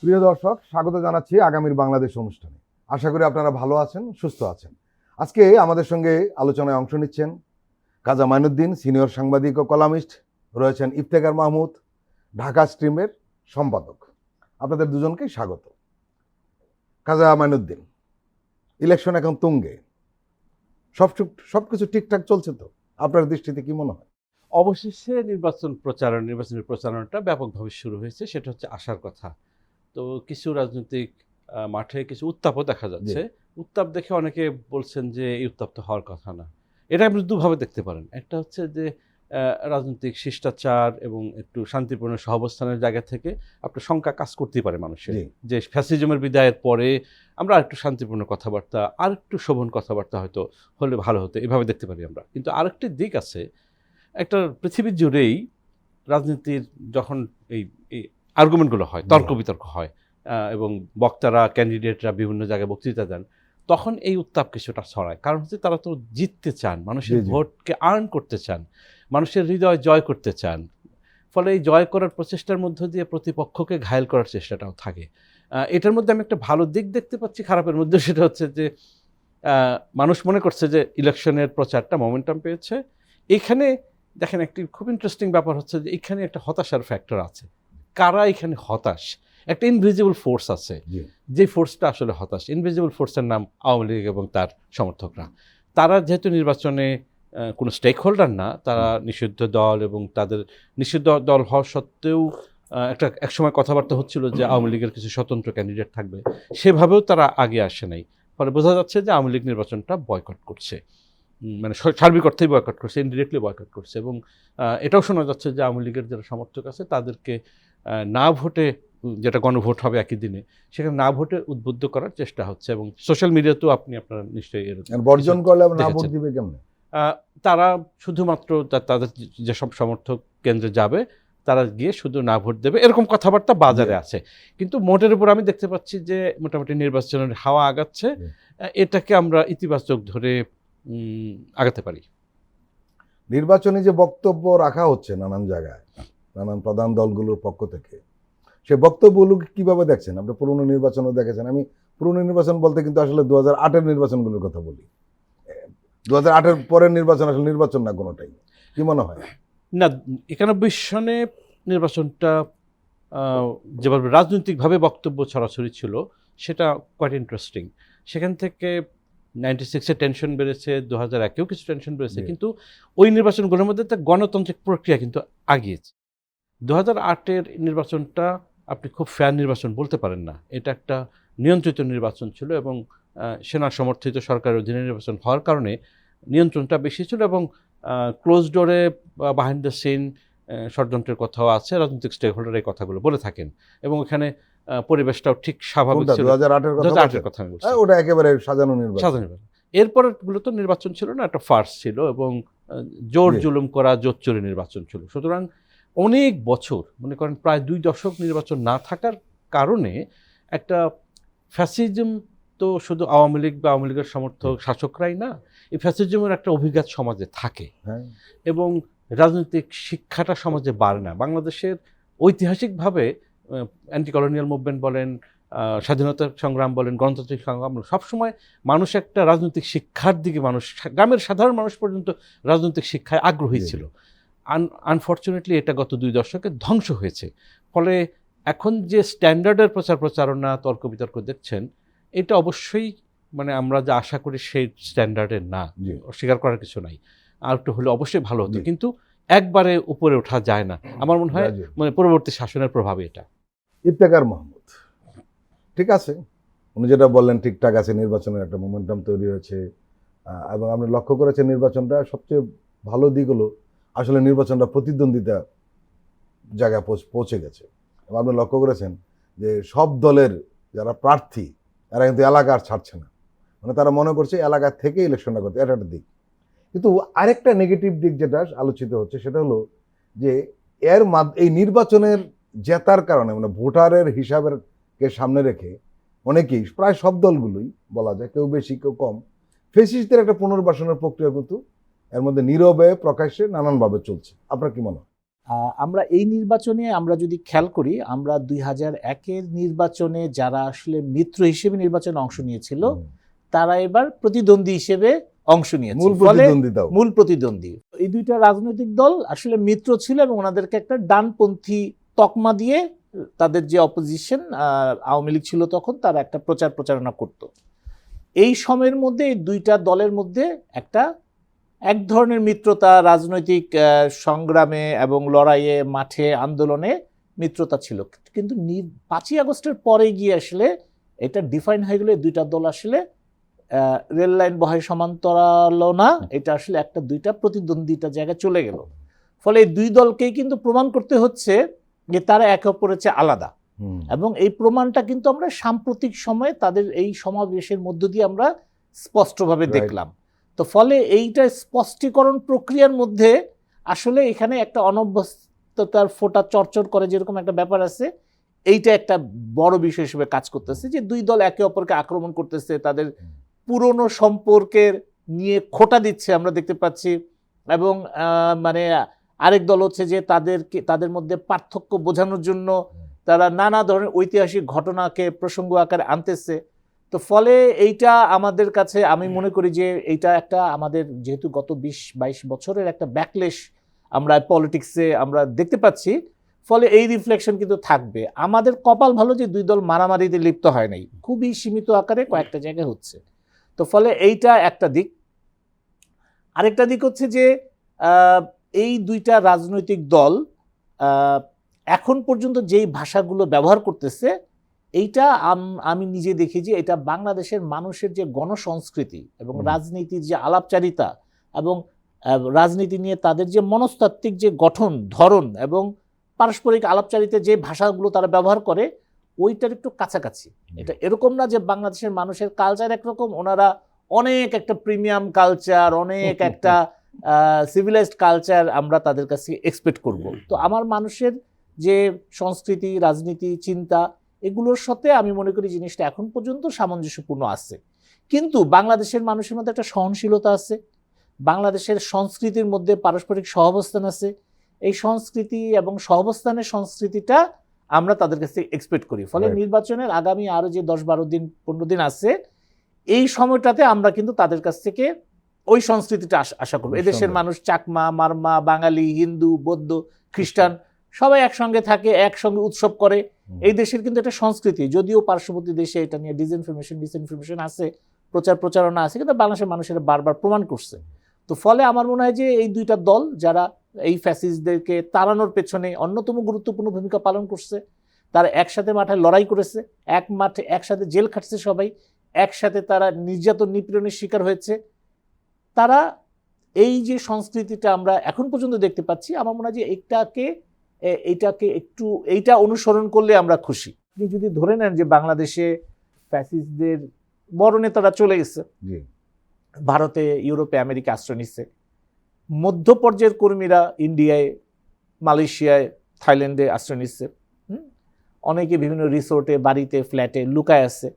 প্রিয় দর্শক, স্বাগত জানাচ্ছি আগামীর বাংলাদেশ অনুষ্ঠানে। আশা করি আপনারা ভালো আছেন, সুস্থ আছেন। আজকে আমাদের সঙ্গে আলোচনায় অংশ নিচ্ছেন কাজা মাইনুদ্দিন, সিনিয়র সাংবাদিক ও কলামিস্ট, রয়েছেন ইফতেখার মাহমুদ, ঢাকা স্ট্রিমের সম্পাদক। আপনাদের দুজনকেই স্বাগত। কাজা মাইনুদ্দিন, ইলেকশন এখন তুঙ্গে, সবকিছু ঠিকঠাক চলছে তো? আপনার দৃষ্টিতে কি মনে হয়? অবশেষে নির্বাচনের প্রচারণাটা ব্যাপকভাবে শুরু হয়েছে, সেটা হচ্ছে আশার কথা। তো কিছু রাজনৈতিক মাঠে কিছু উত্তাপও দেখা যাচ্ছে। উত্তাপ দেখে অনেকে বলছেন যে এই উত্তাপ তো হওয়ার কথা না। এটা আপনি দুভাবে দেখতে পারেন। একটা হচ্ছে যে রাজনৈতিক শিষ্টাচার এবং একটু শান্তিপূর্ণ সহাবস্থানের জায়গা থেকে আপনার শঙ্কা কাজ করতেই পারে মানুষের, যে ফ্যাসিজমের বিদায়ের পরে আমরা আরেকটু শান্তিপূর্ণ কথাবার্তা, আরেকটু শোভন কথাবার্তা হয়তো হলে ভালো হতো, এভাবে দেখতে পারি আমরা। কিন্তু আরেকটি দিক আছে, একটা পৃথিবীর জুড়েই রাজনীতির যখন এই আর্গুমেন্টগুলো হয়, তর্ক বিতর্ক হয় এবং বক্তারা, ক্যান্ডিডেটরা বিভিন্ন জায়গায় বক্তৃতা দেন, তখন এই উত্তাপ কিছুটা ছড়ায়। কারণ হচ্ছে তারা তো জিততে চান, মানুষের ভোটকে আর্ন করতে চান, মানুষের হৃদয় জয় করতে চান। ফলে এই জয় করার প্রচেষ্টার মধ্য দিয়ে প্রতিপক্ষকে ঘায়েল করার চেষ্টাটাও থাকে। এটার মধ্যে আমি একটা ভালো দিক দেখতে পাচ্ছি, খারাপের মধ্যে সেটা হচ্ছে যে মানুষ মনে করছে যে ইলেকশনের প্রচারটা মোমেন্টাম পেয়েছে। এখানে দেখেন একটি খুব ইন্টারেস্টিং ব্যাপার হচ্ছে যে এখানে একটা হতাশার ফ্যাক্টর আছে। কারা এখানে হতাশ? একটা ইনভিজিবল ফোর্স আছে, যে ফোর্সটা আসলে হতাশ। ইনভিজিবল ফোর্সের নাম আওয়ামী লীগ এবং তার সমর্থকরা। তারা যেহেতু নির্বাচনে কোনো স্টেক হোল্ডার না, তারা নিষিদ্ধ দল, এবং তাদের নিষিদ্ধ দল হওয়া সত্ত্বেও এক সময় কথাবার্তা হচ্ছিল যে আওয়ামী লীগের কিছু স্বতন্ত্র ক্যান্ডিডেট থাকবে, সেভাবেও তারা আগে আসে নাই। ফলে বোঝা যাচ্ছে যে আওয়ামী লীগ নির্বাচনটা বয়কট করছে, মানে সার্বিক অর্থেই বয়কট করছে, ইনডিরেক্টলি বয়কট করছে। এবং এটাও শোনা যাচ্ছে যে আওয়ামী লীগের যারা সমর্থক আছে তাদেরকে না ভোটে, যেটা গণভোট হবে একই দিনে, সেখানে না ভোটে উদ্বুদ্ধ করার চেষ্টা হচ্ছে। এবং সোশ্যাল মিডিয়াতেও আপনি আপনারা নিশ্চয়ই বর্জন করলে না ভোট দিবে কেমনে? তারা শুধুমাত্র তাদের যেসব সমর্থক কেন্দ্রে যাবে তারা গিয়ে শুধু না ভোট দেবে, এরকম কথাবার্তা বাজারে আছে। কিন্তু মোটের উপর আমি দেখতে পাচ্ছি যে মোটামুটি নির্বাচনের হাওয়া আগাচ্ছে। এটাকে আমরা ইতিবাচক ধরে আগাতে পারি। নির্বাচনী যে বক্তব্য রাখা হচ্ছে নানান জায়গায়, নানান প্রধান দলগুলোর পক্ষ থেকে, সে বক্তব্যগুলো কিভাবে দেখছেন? আপনি পুরনো নির্বাচনও দেখেছেন। আমি পুরনো নির্বাচন বলতে কিন্তু আসলে 2008-এর নির্বাচনগুলোর কথা বলি। 2008-এর পরের নির্বাচন আসলে নির্বাচন না কোনোটাই। কি মনে হয়? না, 91 সনে নির্বাচনটা যেভাবে রাজনৈতিকভাবে বক্তব্য ছড়াছড়ি ছিল সেটা কোয়াইট ইন্টারেস্টিং। সেখান থেকে 96-এ টেনশন বেড়েছে, 2001-এও কিছু টেনশন বেড়েছে, কিন্তু ওই নির্বাচনগুলোর মধ্যে একটা গণতান্ত্রিক প্রক্রিয়া কিন্তু আগিয়েছে। 2008-এর নির্বাচনটা আপনি খুব ফেয়ার নির্বাচন বলতে পারেন না, এটা একটা নিয়ন্ত্রিত নির্বাচন ছিল এবং সেনা সমর্থিত সরকারের অধীনে নির্বাচন হওয়ার কারণে নিয়ন্ত্রণটা বেশি ছিল এবং ক্লোজ ডোরে বিহাইন্ড দ্য সিন ষড়যন্ত্রের কথাও আছে। রাজনৈতিক স্টেক হোল্ডার এই কথাগুলো বলে থাকেন এবং এখানে পরিবেশটাও ঠিক স্বাভাবিক ছিল। 2008-এর কথা আমি বলছি, ওটা একেবারে সাজানো নির্বাচন। এরপরেরগুলো তো নির্বাচন ছিল না, একটা ফার্স ছিল এবং জোর জুলুম করা জোচ্চুরি নির্বাচন ছিল। সুতরাং অনেক বছর, মনে করেন প্রায় 2 দশক নির্বাচন না থাকার কারণে একটা ফ্যাসিজম তো শুধু আওয়ামী লীগ বা আওয়ামী লীগের সমর্থক শাসকরাই না, এই ফ্যাসিজমের একটা অভিঘাত সমাজে থাকে এবং রাজনৈতিক শিক্ষাটা সমাজে বাড়ে না। বাংলাদেশের ঐতিহাসিকভাবে অ্যান্টি কলোনিয়াল মুভমেন্ট বলেন, স্বাধীনতা সংগ্রাম বলেন, গণতান্ত্রিক সংগ্রাম, সবসময় মানুষ একটা রাজনৈতিক শিক্ষার দিকে, মানুষ গ্রামের সাধারণ মানুষ পর্যন্ত রাজনৈতিক শিক্ষায় আগ্রহী ছিল। আনফর্চুনেটলি এটা গত 2 দশকে ধ্বংস হয়েছে। ফলে এখন যে স্ট্যান্ডার্ডের প্রচারণা, তর্ক বিতর্ক দেখছেন, এটা অবশ্যই মানে আমরা যা আশা করি সেই স্ট্যান্ডার্ডের না, অস্বীকার করার কিছু নাই। আর একটু হলে অবশ্যই ভালো হতো, কিন্তু একবারে উপরে ওঠা যায় না। আমার মনে হয় মানে পরবর্তী শাসনের প্রভাবে এটা। ইফতেখার মাহমুদ, ঠিক আছে, উনি যেটা বললেন ঠিকঠাক আছে, নির্বাচনের একটা মোমেন্টাম তৈরি হয়েছে এবং আপনি লক্ষ্য করেছেন নির্বাচনটা সবচেয়ে ভালো দিক হলো আসলে নির্বাচনটা প্রতিদ্বন্দ্বিতা জায়গায় পৌঁছে গেছে। এবং আপনি লক্ষ্য করেছেন যে সব দলের যারা প্রার্থী এরা কিন্তু এলাকা আর ছাড়ছে না, মানে তারা মনে করছে এলাকা থেকে ইলেকশনটা করতে, এটা একটা দিক। কিন্তু আরেকটা নেগেটিভ দিক যেটা আলোচিত হচ্ছে সেটা হলো যে এই নির্বাচনের জেতার কারণে, মানে ভোটারের হিসাবেরকে সামনে রেখে অনেকেই, প্রায় সব দলগুলোই বলা যায়, কেউ বেশি কেউ কম, ফ্যাসিস্টদের একটা পুনর্বাসনের প্রক্রিয়া কিন্তু এর মধ্যে নীরবে প্রকাশ্যে নানানভাবে চলছে। আপনার কি মনে হয়? আমরা এই নির্বাচনে আমরা যদি খেয়াল করি, আমরা 2001-এর নির্বাচনে যারা আসলে মিত্র হিসেবে নির্বাচনে অংশ নিয়েছিল তারা এবার প্রতিদ্বন্দ্বী হিসেবে অংশ নিয়েছে। মূল ফলে প্রতিদ্বন্দ্বিতা মূল প্রতিদ্বন্দ্বী এই দুইটা রাজনৈতিক দল আসলে মিত্র ছিল এবং ওনাদেরকে একটা ডানপন্থী তকমা দিয়ে তাদের যে অপোজিশন আওয়ামী লীগ ছিল তখন, তারা একটা প্রচারণা করত। এই সময়ের মধ্যে এই দুইটা দলের মধ্যে এক ধরনের মিত্রতা, রাজনৈতিক সংগ্রামে এবং লড়াইয়ে, মাঠে, আন্দোলনে মিত্রতা ছিল। কিন্তু 5ই আগস্টের পরে গিয়ে আসলে এটা ডিফাইন হয়ে গেলে দুইটা দল আসলে রেল লাইন বহাই সমান্তরাল না, এটা আসলে দুইটা প্রতিদ্বন্দ্বিতা জায়গায় চলে গেল। ফলে এই দুই দলকেই কিন্তু প্রমাণ করতে হচ্ছে যে তারা একে অপরের চেয়ে আলাদা, এবং এই প্রমাণটা কিন্তু আমরা সাম্প্রতিক সময়ে তাদের এই সমাবেশের মধ্য দিয়ে আমরা স্পষ্টভাবে দেখলাম। তো ফলে এইটা স্পষ্টীকরণ প্রক্রিয়ার মধ্যে আসলে এখানে একটা অনভ্যস্ততার ফোঁটা চরচর করে যেরকম একটা ব্যাপার আছে, এইটা একটা বড় বিষয় হিসেবে কাজ করতেছে যে দুই দল একে অপরকে আক্রমণ করতেছে, তাদের পুরনো সম্পর্কের নিয়ে খোঁটা দিচ্ছে আমরা দেখতে পাচ্ছি, এবং মানে আরেক দল হচ্ছে যে তাদের মধ্যে পার্থক্য বোঝানোর জন্য তারা নানা ধরনের ঐতিহাসিক ঘটনাকে প্রসঙ্গ আকারে আনতেছে। তো ফলে এইটা আমাদের কাছে, আমি মনে করি যে এইটা আমাদের যেহেতু গত 20-22 বছরের একটা ব্যাকলেশ আমরা পলিটিক্সে আমরা দেখতে পাচ্ছি, ফলে এই রিফ্লেকশন কিন্তু থাকবে। আমাদের কপাল ভালো যে দুই দল মারামারিতে লিপ্ত হয় নাই, খুবই সীমিত আকারে কয়েকটা জায়গায় হচ্ছে। তো ফলে এইটা একটা দিক। আরেকটা দিক হচ্ছে যে এই দুইটা রাজনৈতিক দল এখন পর্যন্ত যেই ভাষাগুলো ব্যবহার করতেছে, এইটা আমি নিজে দেখি যে এটা বাংলাদেশের মানুষের যে গণসংস্কৃতি এবং রাজনীতির যে আলাপচারিতা এবং রাজনীতি নিয়ে তাদের যে মনস্তাত্ত্বিক যে গঠন, ধরন এবং পারস্পরিক আলাপচারিতার যে ভাষাগুলো তারা ব্যবহার করে, ওইটার একটু কাছাকাছি। এটা এরকম না যে বাংলাদেশের মানুষের কালচার একরকম, ওনারা অনেক একটা প্রিমিয়াম কালচার, অনেক একটা সিভিলাইজড কালচার আমরা তাদের কাছে এক্সপেক্ট করব। তো আমার মানুষের যে সংস্কৃতি, রাজনীতি, চিন্তা, এগুলোর সাথে আমি মনে করি জিনিসটা এখন পর্যন্ত সামঞ্জস্যপূর্ণ আছে। কিন্তু বাংলাদেশের মানুষের মধ্যে একটা সহনশীলতা আছে, বাংলাদেশের সংস্কৃতির মধ্যে পারস্পরিক সহাবস্থান আছে। এই সংস্কৃতি এবং সহাবস্থানের সংস্কৃতিটা আমরা তাদের কাছে এক্সপেক্ট করি। ফলে নির্বাচনের আগামী আরো যে 10-12 দিন 15 দিন আছে, এই সময়টাতে আমরা কিন্তু তাদের কাছ থেকে ওই সংস্কৃতিটা আশা করবো। এদেশের মানুষ চাকমা, মারমা, বাঙালি, হিন্দু, বৌদ্ধ, খ্রিস্টান সবাই একসঙ্গে থাকে, একসঙ্গে উৎসব করে। এই দেশের কিন্তু একটা সংস্কৃতি, যদিও পার্শ্ববর্তী দেশে এটা নিয়ে ডিসইনফরমেশন আছে, প্রচারণা আছে, কিন্তু বাংলাদেশের মানুষের বারবার প্রমাণ করছে। তো ফলে আমার মনে হয় যে এই দুইটা দল যারা এই ফ্যাসিস্টদেরকে তাড়ানোর পেছনে অন্যতম গুরুত্বপূর্ণ ভূমিকা পালন করছে, তারা একসাথে মাঠে লড়াই করেছে, মাঠে একসাথে জেল খাটছে সবাই, একসাথে তারা নির্যাতন নিপীড়নের শিকার হয়েছে। তারা এই যে সংস্কৃতিটা আমরা এখন পর্যন্ত দেখতে পাচ্ছি, আমার মনে হয় যে এইটা অনুসরণ করলে আমরা খুশি। আপনি যদি ধরে নেন যে বাংলাদেশে ফ্যাসিস্টদের বড় নেতারা চলে গেছে, ভারতে, ইউরোপে, আমেরিকা আশ্রয় নিচ্ছে, মধ্য পর্যায়ের কর্মীরা ইন্ডিয়ায়, মালয়েশিয়ায়, থাইল্যান্ডে আশ্রয় নিচ্ছে, অনেকে বিভিন্ন রিসোর্টে, বাড়িতে, ফ্ল্যাটে লুকায় আছে।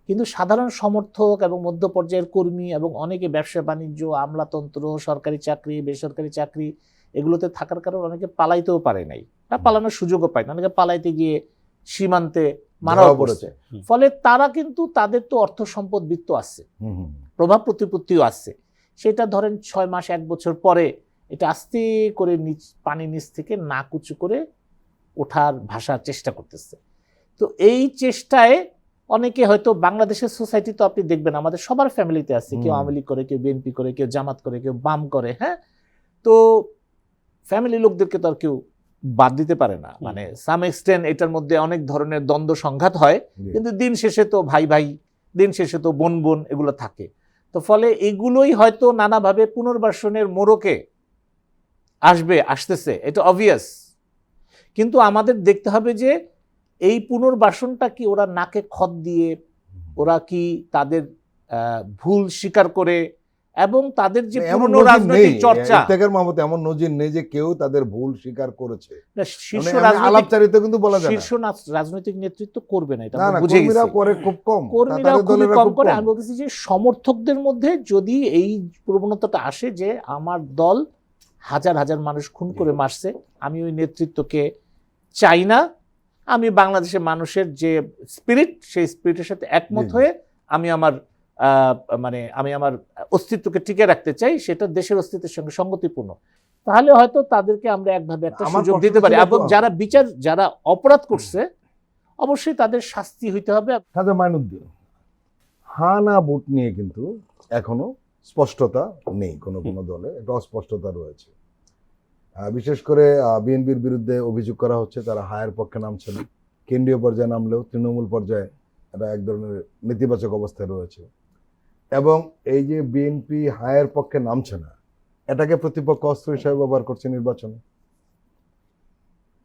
কিন্তু সাধারণ সমর্থক এবং মধ্য পর্যায়ের কর্মী এবং অনেকে ব্যবসা বাণিজ্য, আমলাতন্ত্র, সরকারি চাকরি, বেসরকারি চাকরি, এগুলোতে থাকার কারণে অনেকে পালাইতেও পারে নাই, পালানোর সুযোগও পায় না, অনেকে পালাইতে গিয়ে সীমান্তে মারাও পড়েছে। ফলে তারা কিন্তু, তাদের তো অর্থ সম্পদ বৃত্ত আছে, প্রভাব প্রতিপত্তিও আছে, সেটা ধরেন 6 মাস 1 বছর পরে এটা আস্তে করে পানির নিচ থেকে নাক উঁচু করে ওঠার ভাষার চেষ্টা করতেছে। তো এই চেষ্টায় অনেকে হয়তো বাংলাদেশের সোসাইটি তো আপনি দেখবেন আমাদের সবার ফ্যামিলিতে আছে, কেউ আওয়ামী লীগ করে, কেউ বিএনপি করে, কেউ জামাত করে, কেউ বাম করে। হ্যাঁ, তো ফ্যামিলি লোকদেরকে তো আর কেউ বাদ দিতে পারে না, মানে সাম এক্সটেন্ট এটার মধ্যে অনেক ধরনের দ্বন্দ্ব সংঘাত হয়, কিন্তু দিন শেষে তো ভাই ভাই, দিন শেষে তো বোন বোন এগুলো থাকে। তো ফলে এগুলোই হয়তো নানাভাবে পুনর্বাসনের মোড়কে আসতেছে, এটা অবভিয়াস। কিন্তু আমাদের দেখতে হবে যে এই পুনর্বাসনটা কি ওরা নাকে খত দিয়ে, ওরা কি তাদের ভুল স্বীকার করে, এবং তাদের যে পুরনো রাজনৈতিক চর্চা, এমন নজির নেই যে কেউ তাদের ভুল স্বীকার করেছে। শীর্ষ আলাপচারিতা কিন্তু বলা যায় না, শীর্ষ রাজনৈতিক নেতৃত্ব করবে না, এটা বুঝে গেছি। খুব কম, কর্মীরাও খুবই কম করে। আমি বলতেছি যে সমর্থকদের মধ্যে যদি এই প্রবণতাটা আসে যে আমার দল হাজার হাজার মানুষ খুন করে মারছে। আমি ওই নেতৃত্বকে চাই না। আমি বাংলাদেশের মানুষের যে স্পিরিট, সেই স্পিরিটের সাথে একমত জি, জি। হয়ে আমি আমার আমি আমার অস্তিত্বকে টিকে রাখতে চাই, সেটা দেশের অস্তিত্বের সঙ্গে সঙ্গতিপূর্ণ। তাহলে হয়তো তাদেরকে আমরা একভাবে একটা আমার সুযোগ কষ্ট দিতে পারি, ছিল এবং তো- যারা অপরাধ করছে অবশ্যই তাদের শাস্তি হইতে হবে। খাজা মাইনুদ্দিন, হা না ভোট নিয়ে কিন্তু এখনো স্পষ্টতা নেই, কোনো কোনো দলে একটা অস্পষ্টতা রয়েছে। বিশেষ করে বিএনপির বিরুদ্ধে অভিযোগ করা হচ্ছে তারা হায়ের পক্ষে নামছে না, কেন্দ্রীয় পর্যায়ে নামলেও তৃণমূল পর্যায়ে এটা এক ধরনের নেতিবাচক অবস্থায় রয়েছে। এবং এই যে বিএনপি হায়ের পক্ষে নামছে না, এটাকে প্রতিপক্ষ অস্ত্র হিসেবে ব্যবহার করছে নির্বাচনে।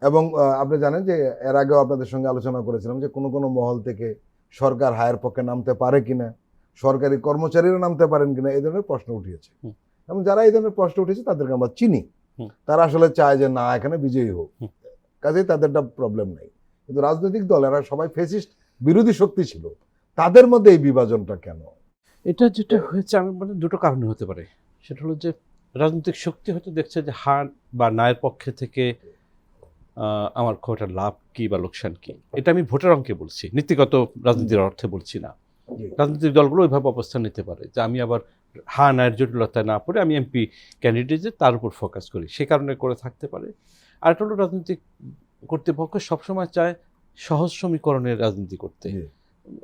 এবং আপনি জানেন যে এর আগেও আপনাদের সঙ্গে আলোচনা করেছিলাম যে কোনো কোনো মহল থেকে সরকার হায়ের পক্ষে নামতে পারে কিনা, সরকারি কর্মচারীরা নামতে পারেন কিনা, এই ধরনের প্রশ্ন উঠিয়েছে। হুম। এবং যারা এই ধরনের প্রশ্ন উঠেছে তাদেরকে আমরা চিনি। হুম। তারা আসলে চায় যে না, এখানে বিজয়ী হোক, হুম। কাজেই তাদেরটা প্রবলেম নেই। কিন্তু রাজনৈতিক দল এরা সবাই ফেসিস্ট বিরোধী শক্তি ছিল, তাদের মধ্যে এই বিভাজনটা কেন? এটা যেটা হয়েছে আমি বলি দুটো কারণে হতে পারে। সেটা হলো যে রাজনৈতিক শক্তি হয়তো দেখছে যে হার বা নায়ের পক্ষে থেকে আমার খুব একটা লাভ কি বা লোকসান কি, এটা আমি ভোটের অঙ্কে বলছি, নীতিগত রাজনীতির অর্থে বলছি না। জি। রাজনৈতিক দলগুলো ওইভাবে অবস্থান নিতে পারে যে আমি আবার হা নায়ের জটিলতায় না পড়ে আমি এমপি ক্যান্ডিডেট যে তার উপর ফোকাস করি, সে কারণে করে থাকতে পারে। আর একটা হলো রাজনৈতিক কর্তৃপক্ষ সবসময় চায় সহজ সমীকরণের রাজনীতি করতে, জি।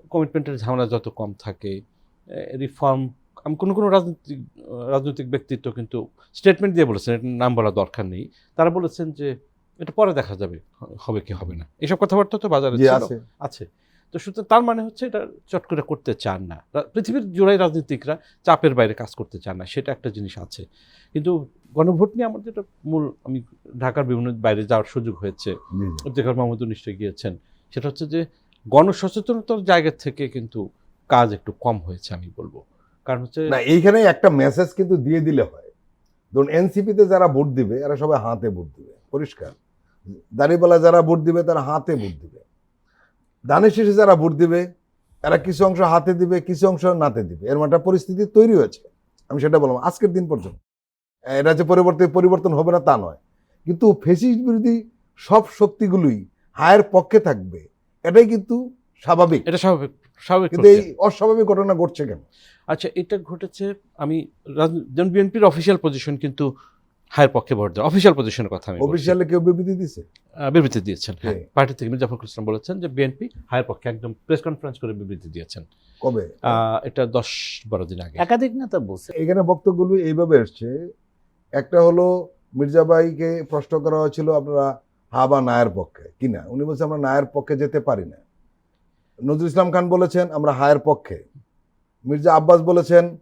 কমিটমেন্টের ঝামেলা যত কম থাকে, রিফর্ম। আমি কোনো কোনো রাজনৈতিক ব্যক্তিত্ব কিন্তু স্টেটমেন্ট দিয়ে বলেছেন, এটা নাম বলা দরকার নেই, তারা বলেছেন যে এটা পরে দেখা যাবে হবে কি হবে না, এসব কথাবার্তা তো বাজারে জি, ছিল, আছে। আছে। তো সুতরাং তার মানে হচ্ছে এটা চট করে করতে চান না। পৃথিবীর জোড়াই রাজনীতিকরা চাপের বাইরে কাজ করতে চান না, সেটা একটা জিনিস আছে। কিন্তু গণভোট নিয়ে আমার যেটা মূল, আমি ঢাকার বিভিন্ন বাইরে যাওয়ার সুযোগ হয়েছে, জি, জি। ইফতেখার মাহমুদও নিশ্চয়ই গিয়েছেন, সেটা হচ্ছে যে গণসচেতনতার জায়গা থেকে কিন্তু কাজ একটু কম হয়েছে আমি বলবো। কারণ হচ্ছে না, এইখানে একটা মেসেজ কিন্তু দিয়ে দিলে হয়। ধরুন এনসিপিতে যারা ভোট দিবে এরা সবাই হাতে ভোট দিবে, পরিষ্কার। দাঁড়িপাল্লা যারা ভোট দিবে তারা হাতে ভোট দিবে। ধানের শীষে যারা ভোট দিবে এরা কিছু অংশ হাতে দিবে, কিছু অংশ নাতে দিবে, এর একটা পরিস্থিতি তৈরি হয়েছে। আমি সেটা বললাম আজকের দিন পর্যন্ত। এটা যে পরিবর্তন হবে না তা নয়, কিন্তু ফ্যাসিস্ট বিরোধী সব শক্তিগুলোই হায়ের পক্ষে থাকবে, এটাই কিন্তু স্বাভাবিক। এটা স্বাভাবিক স্বাভাবিক কিন্তু এই প্রক্রিয়া। অস্বাভাবিক ঘটনা ঘটছে কেন? আচ্ছা, এটা ঘটেছে, আমি যেমন বিএনপির অফিসিয়াল পজিশন কিন্তু হায়ের পক্ষে ভোট দেওয়া, অফিসিয়াল পজিশনের কথা আমি বলছি। অফিসিয়ালে কেউ বিবৃতি দিছে? বিবৃতি দিয়েছেন, হ্যাঁ, কে? পার্টি থেকে মির্জা ফখরুল ইসলাম বলেছেন যে বিএনপি হায়ের পক্ষে, একদম প্রেস কনফারেন্স করে বিবৃতি দিয়েছেন। কবে? এটা 10-12 দিন আগে। একাধিক নেতা বলছে। এখানে বক্তব্যগুলো এইভাবে এসছে। একটা হলো মির্জাভাইকে প্রশ্ন করা হয়েছিল আপনারা হা বা নায়ের পক্ষে কিনা, উনি বলছেন আমরা নায়ের পক্ষে যেতে পারি না। নজরুল ইসলাম খান বলেছেন আমরা হায়ের পক্ষে। মির্জা আব্বাস বলেছেন